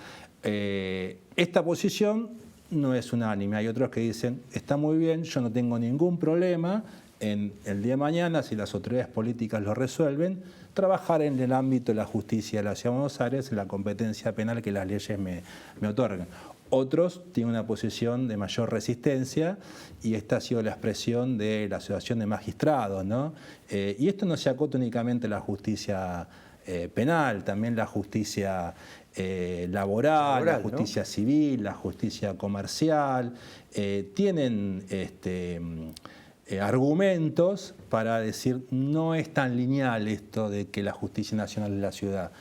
H: Esta posición no es unánime. Hay otros que dicen, está muy bien, yo no tengo ningún problema en el día de mañana, si las autoridades políticas lo resuelven, trabajar en el ámbito de la justicia de la Ciudad de Buenos Aires, en la competencia penal que las leyes me otorgan. Otros tienen una posición de mayor resistencia y esta ha sido la expresión de la Asociación de Magistrados, ¿no? Y esto no se acota únicamente a la justicia penal, también la justicia laboral, la justicia, ¿no?, civil, la justicia comercial, tienen argumentos para decir no es tan lineal esto de que la justicia nacional es la ciudad.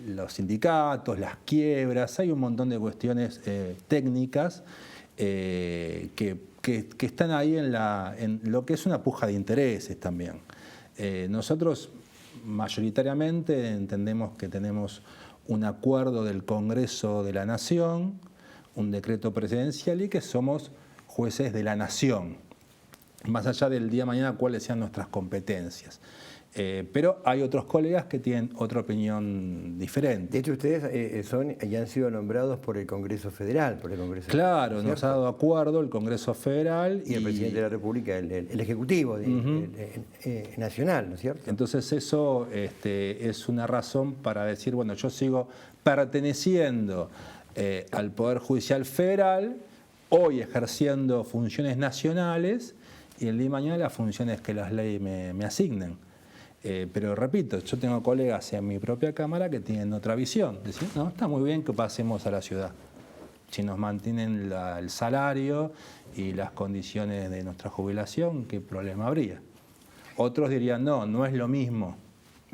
H: Los sindicatos, las quiebras, hay un montón de cuestiones técnicas que están ahí en lo que es una puja de intereses también. Nosotros mayoritariamente entendemos que tenemos un acuerdo del Congreso de la Nación, un decreto presidencial y que somos jueces de la Nación, más allá del día de mañana cuáles sean nuestras competencias. Pero hay otros colegas que tienen otra opinión diferente.
A: De hecho, ustedes son y han sido nombrados por el Congreso Federal, por el Congreso.
H: Claro,
A: ¿cierto?
H: nos ha dado acuerdo el Congreso Federal
A: y el Presidente de la República, el Ejecutivo Nacional, ¿no es cierto?
H: Entonces eso es una razón para decir, bueno, yo sigo perteneciendo al Poder Judicial Federal, hoy ejerciendo funciones nacionales y el día de mañana las funciones que las leyes me asignen. Pero repito, yo tengo colegas en mi propia Cámara que tienen otra visión. Decir, no, está muy bien que pasemos a la ciudad. Si nos mantienen el salario y las condiciones de nuestra jubilación, ¿qué problema habría? Otros dirían, no, no es lo mismo.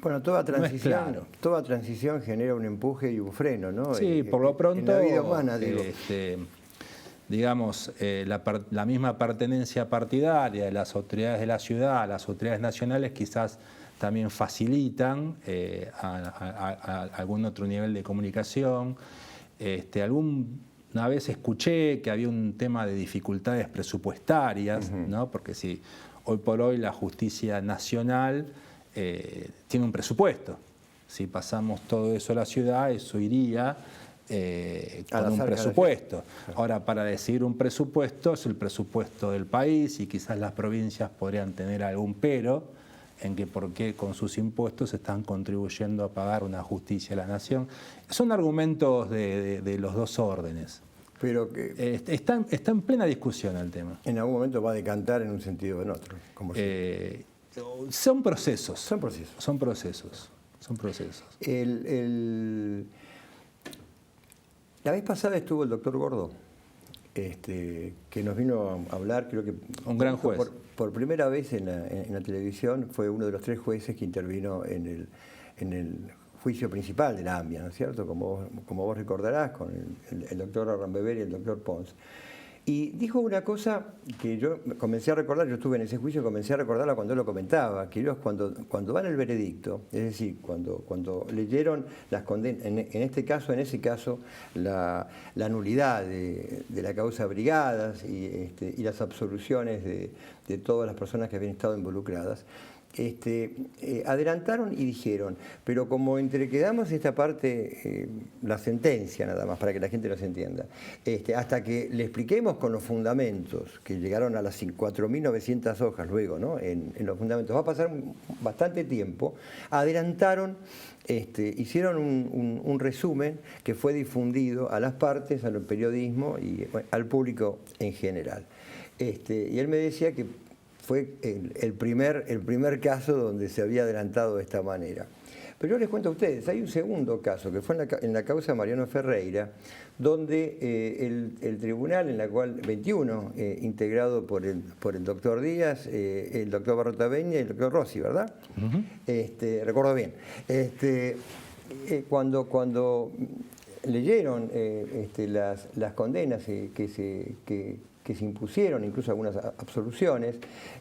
A: Bueno, toda transición,
H: no es claro.
A: Toda transición genera un empuje y un freno, ¿no?
H: Sí, por lo pronto,
A: en la vida humana, digo.
H: Digamos, la misma pertenencia partidaria de las autoridades de la ciudad, las autoridades nacionales, quizás también facilitan a algún otro nivel de comunicación. Una vez escuché que había un tema de dificultades presupuestarias, ¿no? Porque si hoy por hoy la justicia nacional tiene un presupuesto, si pasamos todo eso a la ciudad, eso iría con un presupuesto. Ahora, para decidir un presupuesto, es el presupuesto del país y quizás las provincias podrían tener algún pero en que por qué con sus impuestos están contribuyendo a pagar una justicia de la nación. Son argumentos de los dos órdenes.
A: Pero que
H: está en plena discusión el tema.
A: En algún momento va a decantar en un sentido o en otro. Como
H: son procesos.
A: Son procesos.
H: Son procesos. Son procesos.
A: La vez pasada estuvo el doctor Gordo, que nos vino a hablar, creo que
H: un gran juez.
A: Por primera vez en la televisión, fue uno de los 3 jueces que intervino en el juicio principal de la AMIA, ¿no es cierto? Como vos recordarás, con el doctor Arrambever y el doctor Pons. Y dijo una cosa que yo comencé a recordar, yo estuve en ese juicio, comencé a recordarla cuando él lo comentaba, que ellos cuando van al veredicto, es decir, cuando leyeron las condenas, en ese caso, la nulidad de la causa Brigadas y las absoluciones de todas las personas que habían estado involucradas, adelantaron y dijeron, pero como entrequedamos esta parte, la sentencia nada más, para que la gente nos entienda, hasta que le expliquemos con los fundamentos, que llegaron a las 4.900 hojas luego, ¿no? En los fundamentos, va a pasar bastante tiempo, adelantaron, hicieron un resumen que fue difundido a las partes, al periodismo y al público en general. Y él me decía que fue el primer caso donde se había adelantado de esta manera. Pero yo les cuento a ustedes, hay un segundo caso, que fue en la causa Mariano Ferreira, donde el tribunal, en la cual 21, integrado por el doctor Díaz, el doctor Barrotaveña y el doctor Rossi, ¿verdad? Recuerdo bien. Cuando leyeron las condenas que se impusieron, incluso algunas absoluciones,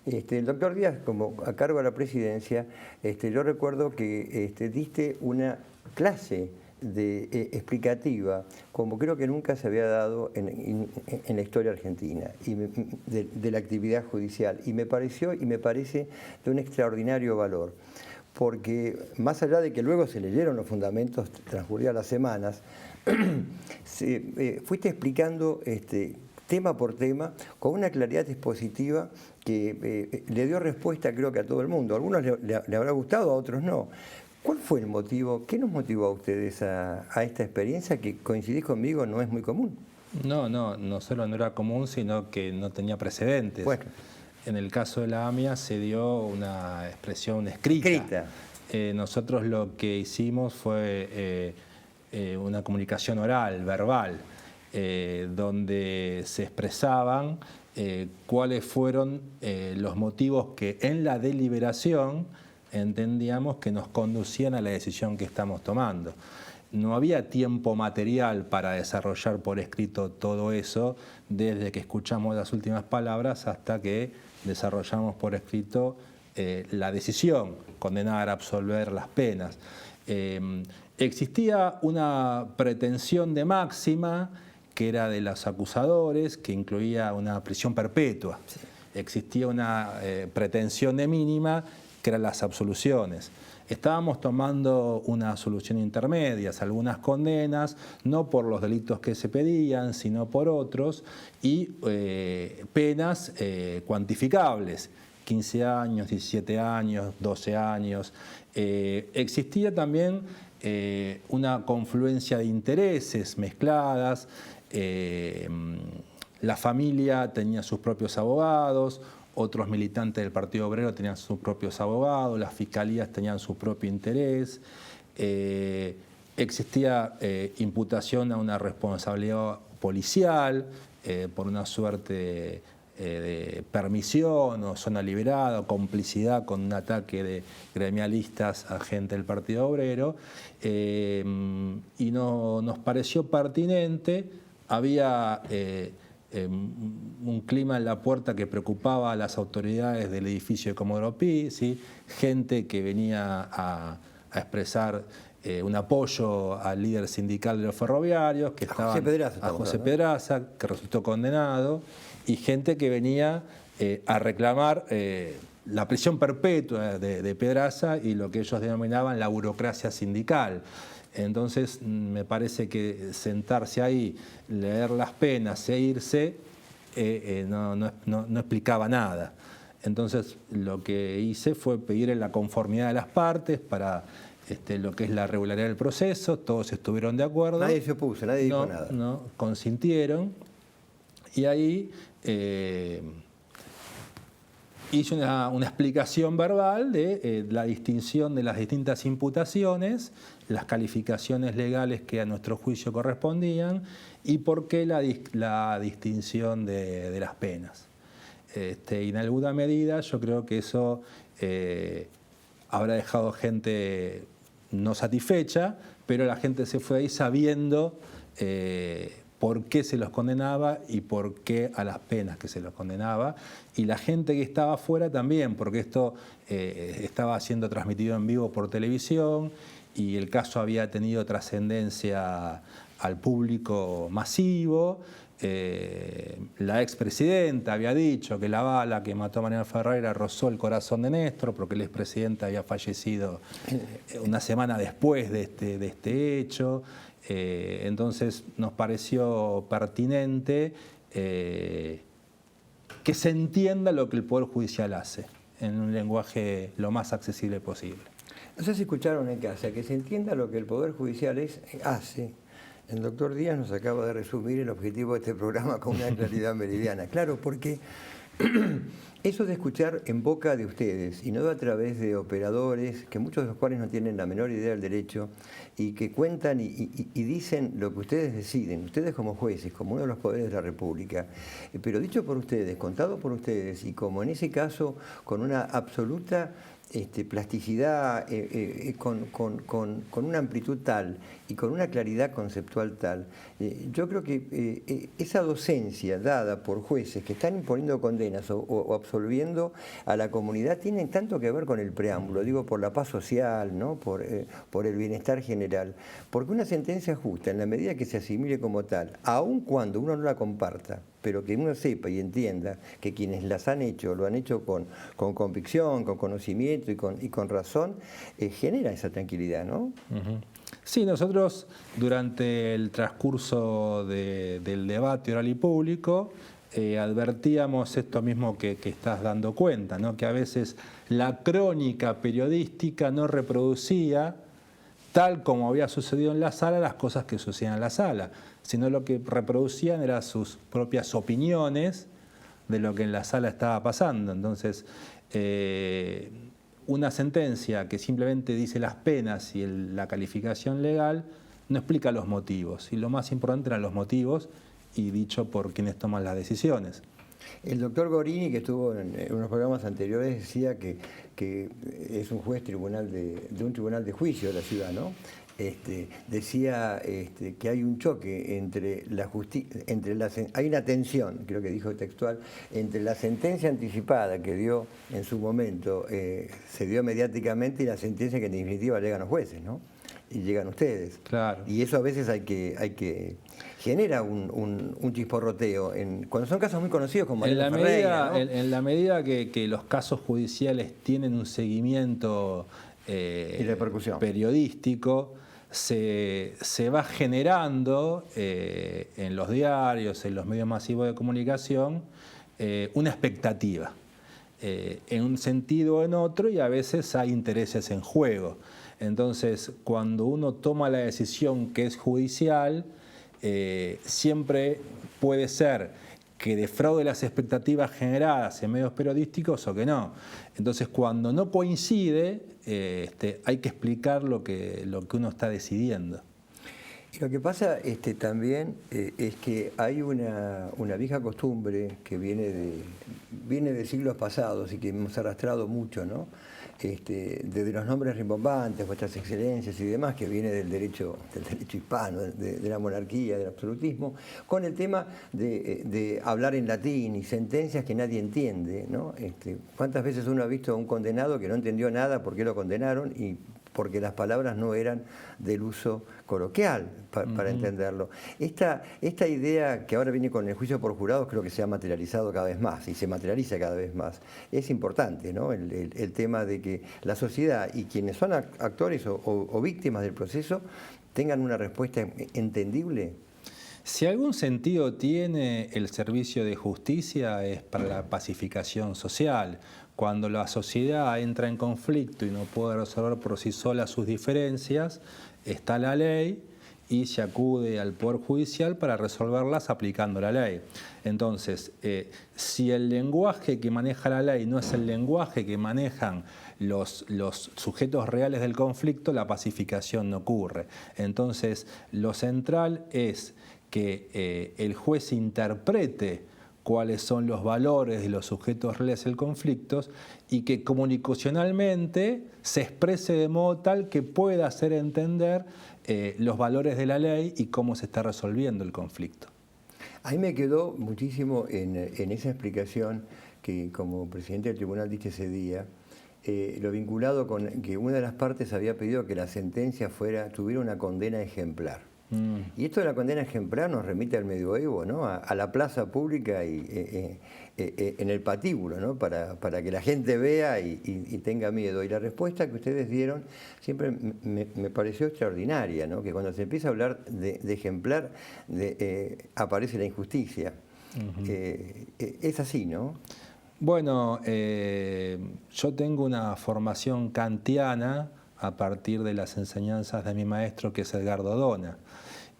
A: el doctor Díaz, como a cargo de la presidencia, yo recuerdo que diste una clase explicativa como creo que nunca se había dado en la historia argentina y de la actividad judicial. Y me pareció y me parece de un extraordinario valor. Porque más allá de que luego se leyeron los fundamentos transcurridas las semanas, fuiste explicando tema por tema con una claridad expositiva que le dio respuesta creo que a todo el mundo. A algunos le habrá gustado, a otros no. ¿Cuál fue el motivo? ¿Qué nos motivó a ustedes a esta experiencia que, coincidís conmigo, no es muy común?
H: No solo no era común, sino que no tenía precedentes.
A: Bueno.
H: En el caso de la AMIA se dio una expresión escrita. Nosotros lo que hicimos fue una comunicación oral, verbal, donde se expresaban cuáles fueron los motivos que en la deliberación entendíamos que nos conducían a la decisión que estamos tomando. No había tiempo material para desarrollar por escrito todo eso, desde que escuchamos las últimas palabras hasta que desarrollamos por escrito la decisión, condenar, absolver las penas. Existía una pretensión de máxima que era de los acusadores, que incluía una prisión perpetua. Sí. Existía una pretensión de mínima, que eran las absoluciones. Estábamos tomando una solución intermedia, algunas condenas, no por los delitos que se pedían, sino por otros, y penas cuantificables, 15 años, 17 años, 12 años. Existía también una confluencia de intereses mezcladas, la familia tenía sus propios abogados, otros militantes del Partido Obrero tenían sus propios abogados, las fiscalías tenían su propio interés, existía imputación a una responsabilidad policial por una suerte de permisión o zona liberada o complicidad con un ataque de gremialistas a gente del Partido Obrero, y nos pareció pertinente. Había un clima en la puerta que preocupaba a las autoridades del edificio de Comodoro Pi, ¿sí? Gente que venía a expresar un apoyo al líder sindical de los ferroviarios, que estaba a José Pedraza, que resultó condenado, y gente que venía a reclamar la prisión perpetua de Pedraza y lo que ellos denominaban la burocracia sindical. Entonces me parece que sentarse ahí, leer las penas e irse no explicaba nada. Entonces lo que hice fue pedir la conformidad de las partes para lo que es la regularidad del proceso. Todos estuvieron de acuerdo.
A: Nadie se opuso, nadie dijo nada.
H: No, consintieron. Y ahí hice una explicación verbal de la distinción de las distintas imputaciones, las calificaciones legales que a nuestro juicio correspondían y por qué la distinción de las penas. Y en alguna medida yo creo que eso habrá dejado gente no satisfecha, pero la gente se fue ahí sabiendo por qué se los condenaba y por qué a las penas que se los condenaba. Y la gente que estaba afuera también, porque esto estaba siendo transmitido en vivo por televisión y el caso había tenido trascendencia al público masivo. La expresidenta había dicho que la bala que mató a Mariano Ferreira rozó el corazón de Néstor, porque el expresidente había fallecido una semana después de este hecho. Entonces nos pareció pertinente que se entienda lo que el Poder Judicial hace en un lenguaje lo más accesible posible.
A: No sé si escucharon en casa, que se entienda lo que el Poder Judicial hace. El doctor Díaz nos acaba de resumir el objetivo de este programa con una claridad meridiana. Claro, porque eso de escuchar en boca de ustedes y no a través de operadores, que muchos de los cuales no tienen la menor idea del derecho y que cuentan y dicen lo que ustedes deciden, ustedes como jueces, como uno de los poderes de la República, pero dicho por ustedes, contado por ustedes y como en ese caso con una absoluta plasticidad, con una amplitud tal y con una claridad conceptual tal, yo creo que esa docencia dada por jueces que están imponiendo condenas o absolviendo resolviendo a la comunidad tienen tanto que ver con el preámbulo, digo, por la paz social, ¿no? por el bienestar general. Porque una sentencia justa, en la medida que se asimile como tal, aun cuando uno no la comparta, pero que uno sepa y entienda que quienes las han hecho, lo han hecho con convicción, con conocimiento y con razón, genera esa tranquilidad, ¿no?
H: Sí, nosotros durante el transcurso del debate oral y público advertíamos esto mismo que estás dando cuenta, ¿no? Que a veces la crónica periodística no reproducía, tal como había sucedido en la sala, las cosas que sucedían en la sala, sino lo que reproducían eran sus propias opiniones de lo que en la sala estaba pasando. Entonces, una sentencia que simplemente dice las penas y la calificación legal no explica los motivos, y lo más importante eran los motivos y dicho por quienes toman las decisiones.
A: El doctor Gorini, que estuvo en unos programas anteriores, decía que es un juez de un tribunal de juicio de la ciudad, ¿no? Decía que hay un choque entre la justicia, hay una tensión, creo que dijo textual, entre la sentencia anticipada que dio en su momento, se dio mediáticamente, y la sentencia que en definitiva llegan los jueces, ¿no? Y llegan ustedes.
H: Claro.
A: Y eso a veces genera un chisporroteo, cuando son casos muy conocidos como Mariano Ferreira, ¿no?
H: En la medida que los casos judiciales tienen un seguimiento
A: y repercusión
H: periodístico, se va generando en los diarios, en los medios masivos de comunicación, una expectativa, en un sentido o en otro, y a veces hay intereses en juego. Entonces, cuando uno toma la decisión que es judicial, siempre puede ser que defraude las expectativas generadas en medios periodísticos o que no. Entonces, cuando no coincide, hay que explicar lo que uno está decidiendo.
A: Y lo que pasa también es que hay una vieja costumbre que viene de siglos pasados y que hemos arrastrado mucho, ¿no? Desde los nombres rimbombantes, vuestras excelencias y demás, que viene del derecho hispano, de la monarquía, del absolutismo, con el tema de hablar en latín y sentencias que nadie entiende, ¿no? ¿Cuántas veces uno ha visto a un condenado que no entendió nada por qué lo condenaron y porque las palabras no eran del uso coloquial para entenderlo? Esta idea que ahora viene con el juicio por jurados creo que se ha materializado cada vez más y se materializa cada vez más. Es importante, ¿no? El tema de que la sociedad y quienes son actores o víctimas del proceso tengan una respuesta entendible.
H: Si algún sentido tiene el servicio de justicia es para la pacificación social. Cuando la sociedad entra en conflicto y no puede resolver por sí sola sus diferencias, está la ley y se acude al Poder Judicial para resolverlas aplicando la ley. Entonces, si el lenguaje que maneja la ley no es el lenguaje que manejan los sujetos reales del conflicto, la pacificación no ocurre. Entonces, lo central es que el juez interprete cuáles son los valores de los sujetos reales del conflicto y que comunicacionalmente se exprese de modo tal que pueda hacer entender los valores de la ley y cómo se está resolviendo el conflicto.
A: A mí me quedó muchísimo en esa explicación que como presidente del tribunal diste ese día, lo vinculado con que una de las partes había pedido que la sentencia tuviera una condena ejemplar. Y esto de la condena ejemplar nos remite al medioevo, ¿no? A la plaza pública y en el patíbulo, ¿no? Para que la gente vea y tenga miedo. Y la respuesta que ustedes dieron siempre me pareció extraordinaria, ¿no? Que cuando se empieza a hablar de ejemplar aparece la injusticia. Es así, ¿no?
H: Bueno, yo tengo una formación kantiana a partir de las enseñanzas de mi maestro, que es Edgardo Dona.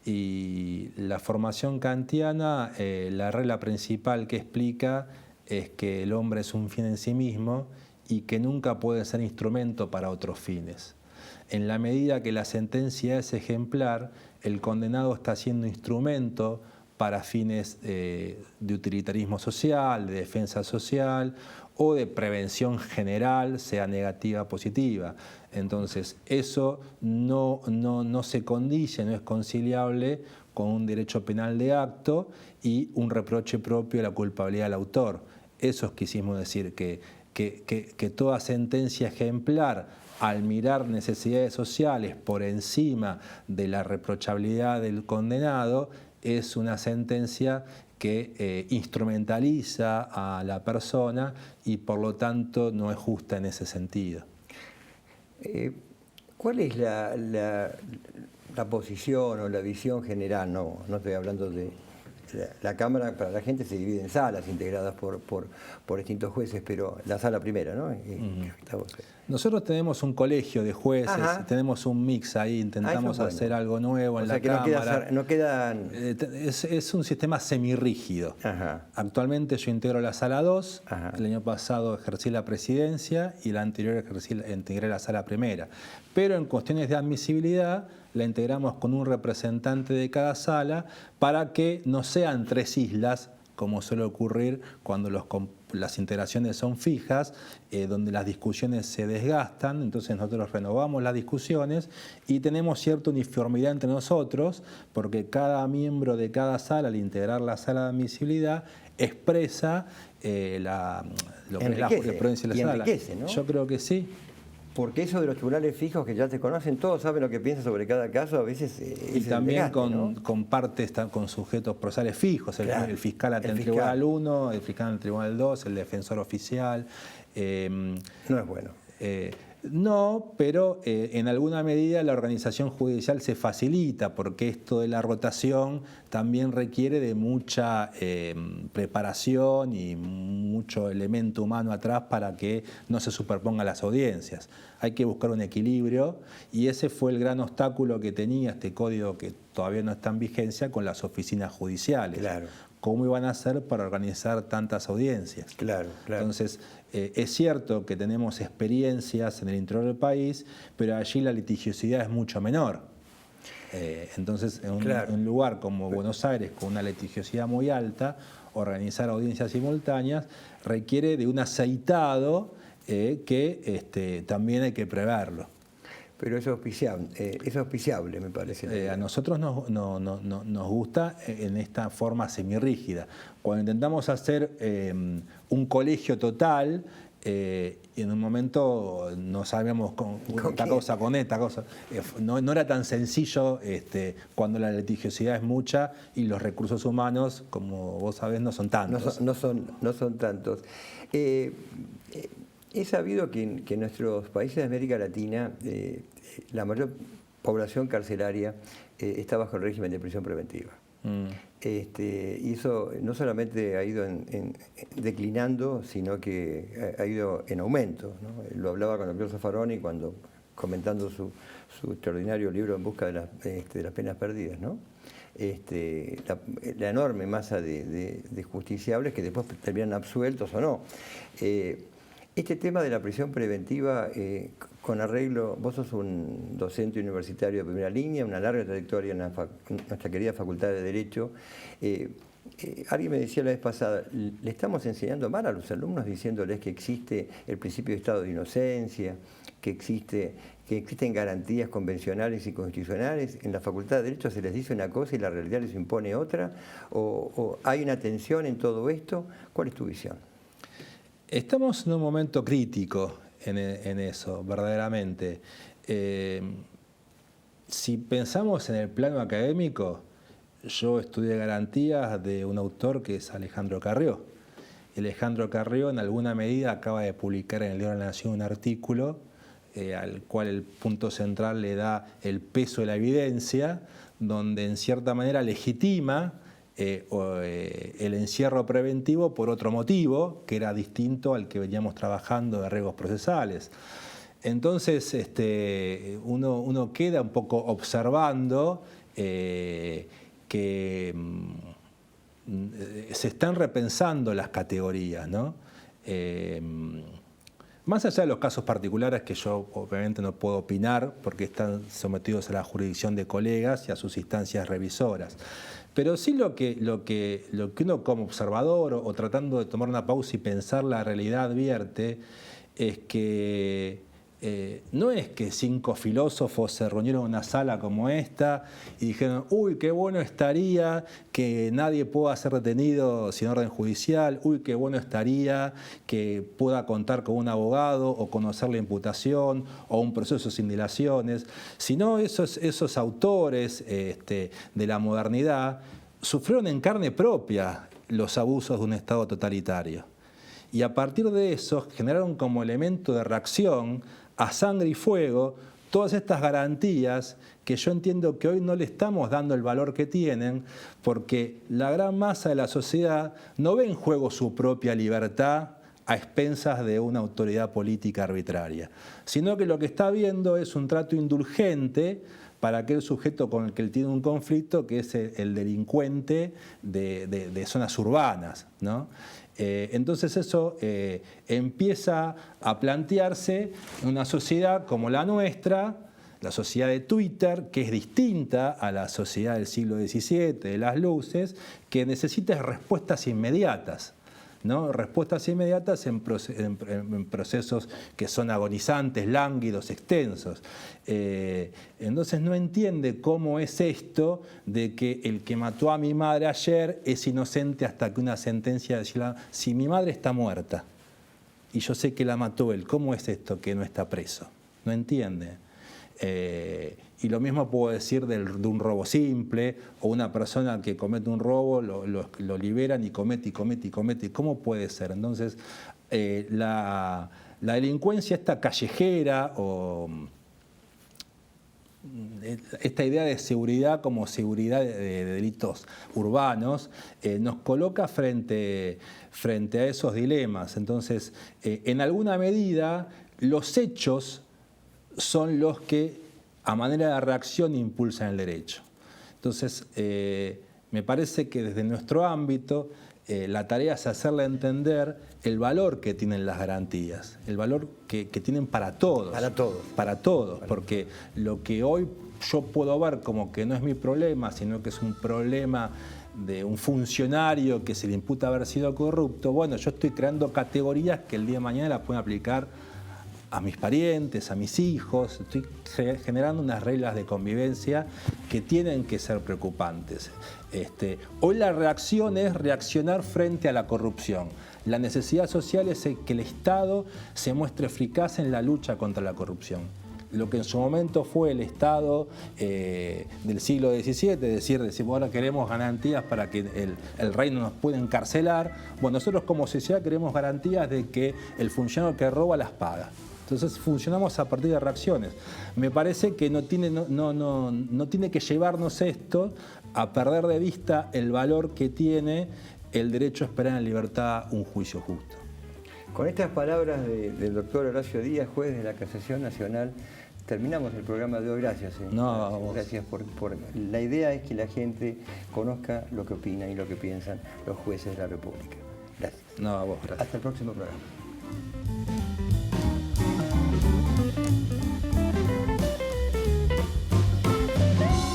H: Y la formación kantiana, la regla principal que explica es que el hombre es un fin en sí mismo y que nunca puede ser instrumento para otros fines. En la medida que la sentencia es ejemplar, el condenado está siendo instrumento para fines de utilitarismo social, de defensa social o de prevención general, sea negativa o positiva. Entonces, eso no se condice, no es conciliable con un derecho penal de acto y un reproche propio de la culpabilidad del autor. Eso quisimos decir, que toda sentencia ejemplar, al mirar necesidades sociales por encima de la reprochabilidad del condenado, es una sentencia que instrumentaliza a la persona y por lo tanto no es justa en ese sentido.
A: ¿Cuál es la posición o la visión general? No estoy hablando de... La Cámara para la gente se divide en salas integradas por distintos jueces, pero la sala primera, ¿no?
H: Nosotros tenemos un colegio de jueces, tenemos un mix ahí, intentamos hacer algo nuevo en la Cámara. Es un sistema semirrígido. Actualmente yo integro la sala 2, el año pasado ejercí la presidencia y la anterior integré la sala primera. Pero en cuestiones de admisibilidad la integramos con un representante de cada sala para que no sean 3 islas, como suele ocurrir cuando las integraciones son fijas, donde las discusiones se desgastan. Entonces nosotros renovamos las discusiones y tenemos cierta uniformidad entre nosotros, porque cada miembro de cada sala, al integrar la sala de admisibilidad, expresa lo que es la jurisprudencia de la sala.
A: ¿No?
H: Yo creo que sí.
A: Porque eso de los tribunales fijos que ya te conocen, todos saben lo que piensan sobre cada caso, a veces
H: y también con partes, con sujetos procesales fijos, el fiscal ante el Tribunal 1, el fiscal ante el Tribunal 2, el defensor oficial.
A: No es bueno.
H: No, pero en alguna medida la organización judicial se facilita, porque esto de la rotación también requiere de mucha preparación y mucho elemento humano atrás para que no se superpongan las audiencias. Hay que buscar un equilibrio y ese fue el gran obstáculo que tenía este código, que todavía no está en vigencia, con las oficinas judiciales.
A: Claro.
H: ¿Cómo iban a hacer para organizar tantas audiencias?
A: Claro.
H: Entonces, es cierto que tenemos experiencias en el interior del país, pero allí la litigiosidad es mucho menor. Entonces, en un lugar como Buenos Aires, con una litigiosidad muy alta, organizar audiencias simultáneas requiere de un aceitado que también hay que preverlo.
A: Pero es auspiciable, me parece.
H: A nosotros nos gusta en esta forma semirrígida. Cuando intentamos hacer un colegio total, en un momento no sabíamos con esta cosa. No era tan sencillo cuando la litigiosidad es mucha y los recursos humanos, como vos sabés, no son tantos.
A: No son tantos. He sabido que en nuestros países de América Latina la mayor población carcelaria está bajo el régimen de prisión preventiva. Y eso no solamente ha ido declinando, sino que ha ido en aumento, ¿no? Lo hablaba con el doctor Zaffaroni cuando comentando su extraordinario libro En busca de las penas perdidas, ¿no? La enorme masa de justiciables que después terminan absueltos o no. Este tema de la prisión preventiva, con arreglo, vos sos un docente universitario de primera línea, una larga trayectoria en nuestra querida Facultad de Derecho. Alguien me decía la vez pasada, le estamos enseñando mal a los alumnos diciéndoles que existe el principio de estado de inocencia, que existen garantías convencionales y constitucionales. En la Facultad de Derecho se les dice una cosa y la realidad les impone otra, o hay una tensión en todo esto. ¿Cuál es tu visión?
H: Estamos en un momento crítico en eso, verdaderamente. Si pensamos en el plano académico, yo estudié garantías de un autor que es Alejandro Carrió. Alejandro Carrió en alguna medida acaba de publicar en el Diario de la Nación un artículo al cual el punto central le da el peso de la evidencia, donde en cierta manera legitima el encierro preventivo por otro motivo, que era distinto al que veníamos trabajando de riesgos procesales. Entonces uno queda un poco observando que se están repensando las categorías, ¿no? Más allá de los casos particulares que yo obviamente no puedo opinar porque están sometidos a la jurisdicción de colegas y a sus instancias revisoras. Pero sí lo que uno como observador o tratando de tomar una pausa y pensar la realidad advierte es que no es que 5 filósofos se reunieron en una sala como esta y dijeron, uy, qué bueno estaría que nadie pueda ser detenido sin orden judicial, uy, qué bueno estaría que pueda contar con un abogado o conocer la imputación o un proceso sin dilaciones, sino esos autores de la modernidad sufrieron en carne propia los abusos de un Estado totalitario. Y a partir de eso generaron como elemento de reacción a sangre y fuego todas estas garantías que yo entiendo que hoy no le estamos dando el valor que tienen, porque la gran masa de la sociedad no ve en juego su propia libertad a expensas de una autoridad política arbitraria, sino que lo que está viendo es un trato indulgente para aquel sujeto con el que él tiene un conflicto, que es el delincuente de zonas urbanas, ¿no? Entonces eso empieza a plantearse en una sociedad como la nuestra, la sociedad de Twitter, que es distinta a la sociedad del siglo XVII, de las luces, que necesita respuestas inmediatas, ¿no? Respuestas inmediatas en procesos que son agonizantes, lánguidos, extensos. Entonces no entiende cómo es esto de que el que mató a mi madre ayer es inocente hasta que una sentencia decía, si mi madre está muerta y yo sé que la mató él, ¿cómo es esto que no está preso? No entiende. Y lo mismo puedo decir de un robo simple, o una persona que comete un robo, lo liberan y comete. ¿Cómo puede ser? Entonces, la delincuencia esta callejera, o esta idea de seguridad como seguridad de delitos urbanos, nos coloca frente a esos dilemas. Entonces, en alguna medida, los hechos son los que, a manera de reacción, impulsan el derecho. Entonces, me parece que desde nuestro ámbito, la tarea es hacerle entender el valor que tienen las garantías, el valor que tienen para todos. Para todos, porque lo que hoy yo puedo ver como que no es mi problema, sino que es un problema de un funcionario que se le imputa haber sido corrupto, bueno, yo estoy creando categorías que el día de mañana las pueden aplicar a mis parientes, a mis hijos. Estoy generando unas reglas de convivencia que tienen que ser preocupantes. Hoy la reacción es reaccionar frente a la corrupción. La necesidad social es que el Estado se muestre eficaz en la lucha contra la corrupción. Lo que en su momento fue el Estado del siglo XVII, decir, ahora queremos garantías para que el rey no nos pueda encarcelar. Bueno, nosotros como sociedad queremos garantías de que el funcionario que roba las paga. Entonces funcionamos a partir de reacciones. Me parece que no tiene que llevarnos esto a perder de vista el valor que tiene el derecho a esperar en libertad un juicio justo.
A: Con estas palabras del doctor Horacio Díaz, juez de la Casación Nacional, terminamos el programa de hoy. Gracias. Gracias por... La idea es que la gente conozca lo que opinan y lo que piensan los jueces de la República. Gracias.
H: No, a vos, gracias.
A: Hasta el próximo programa.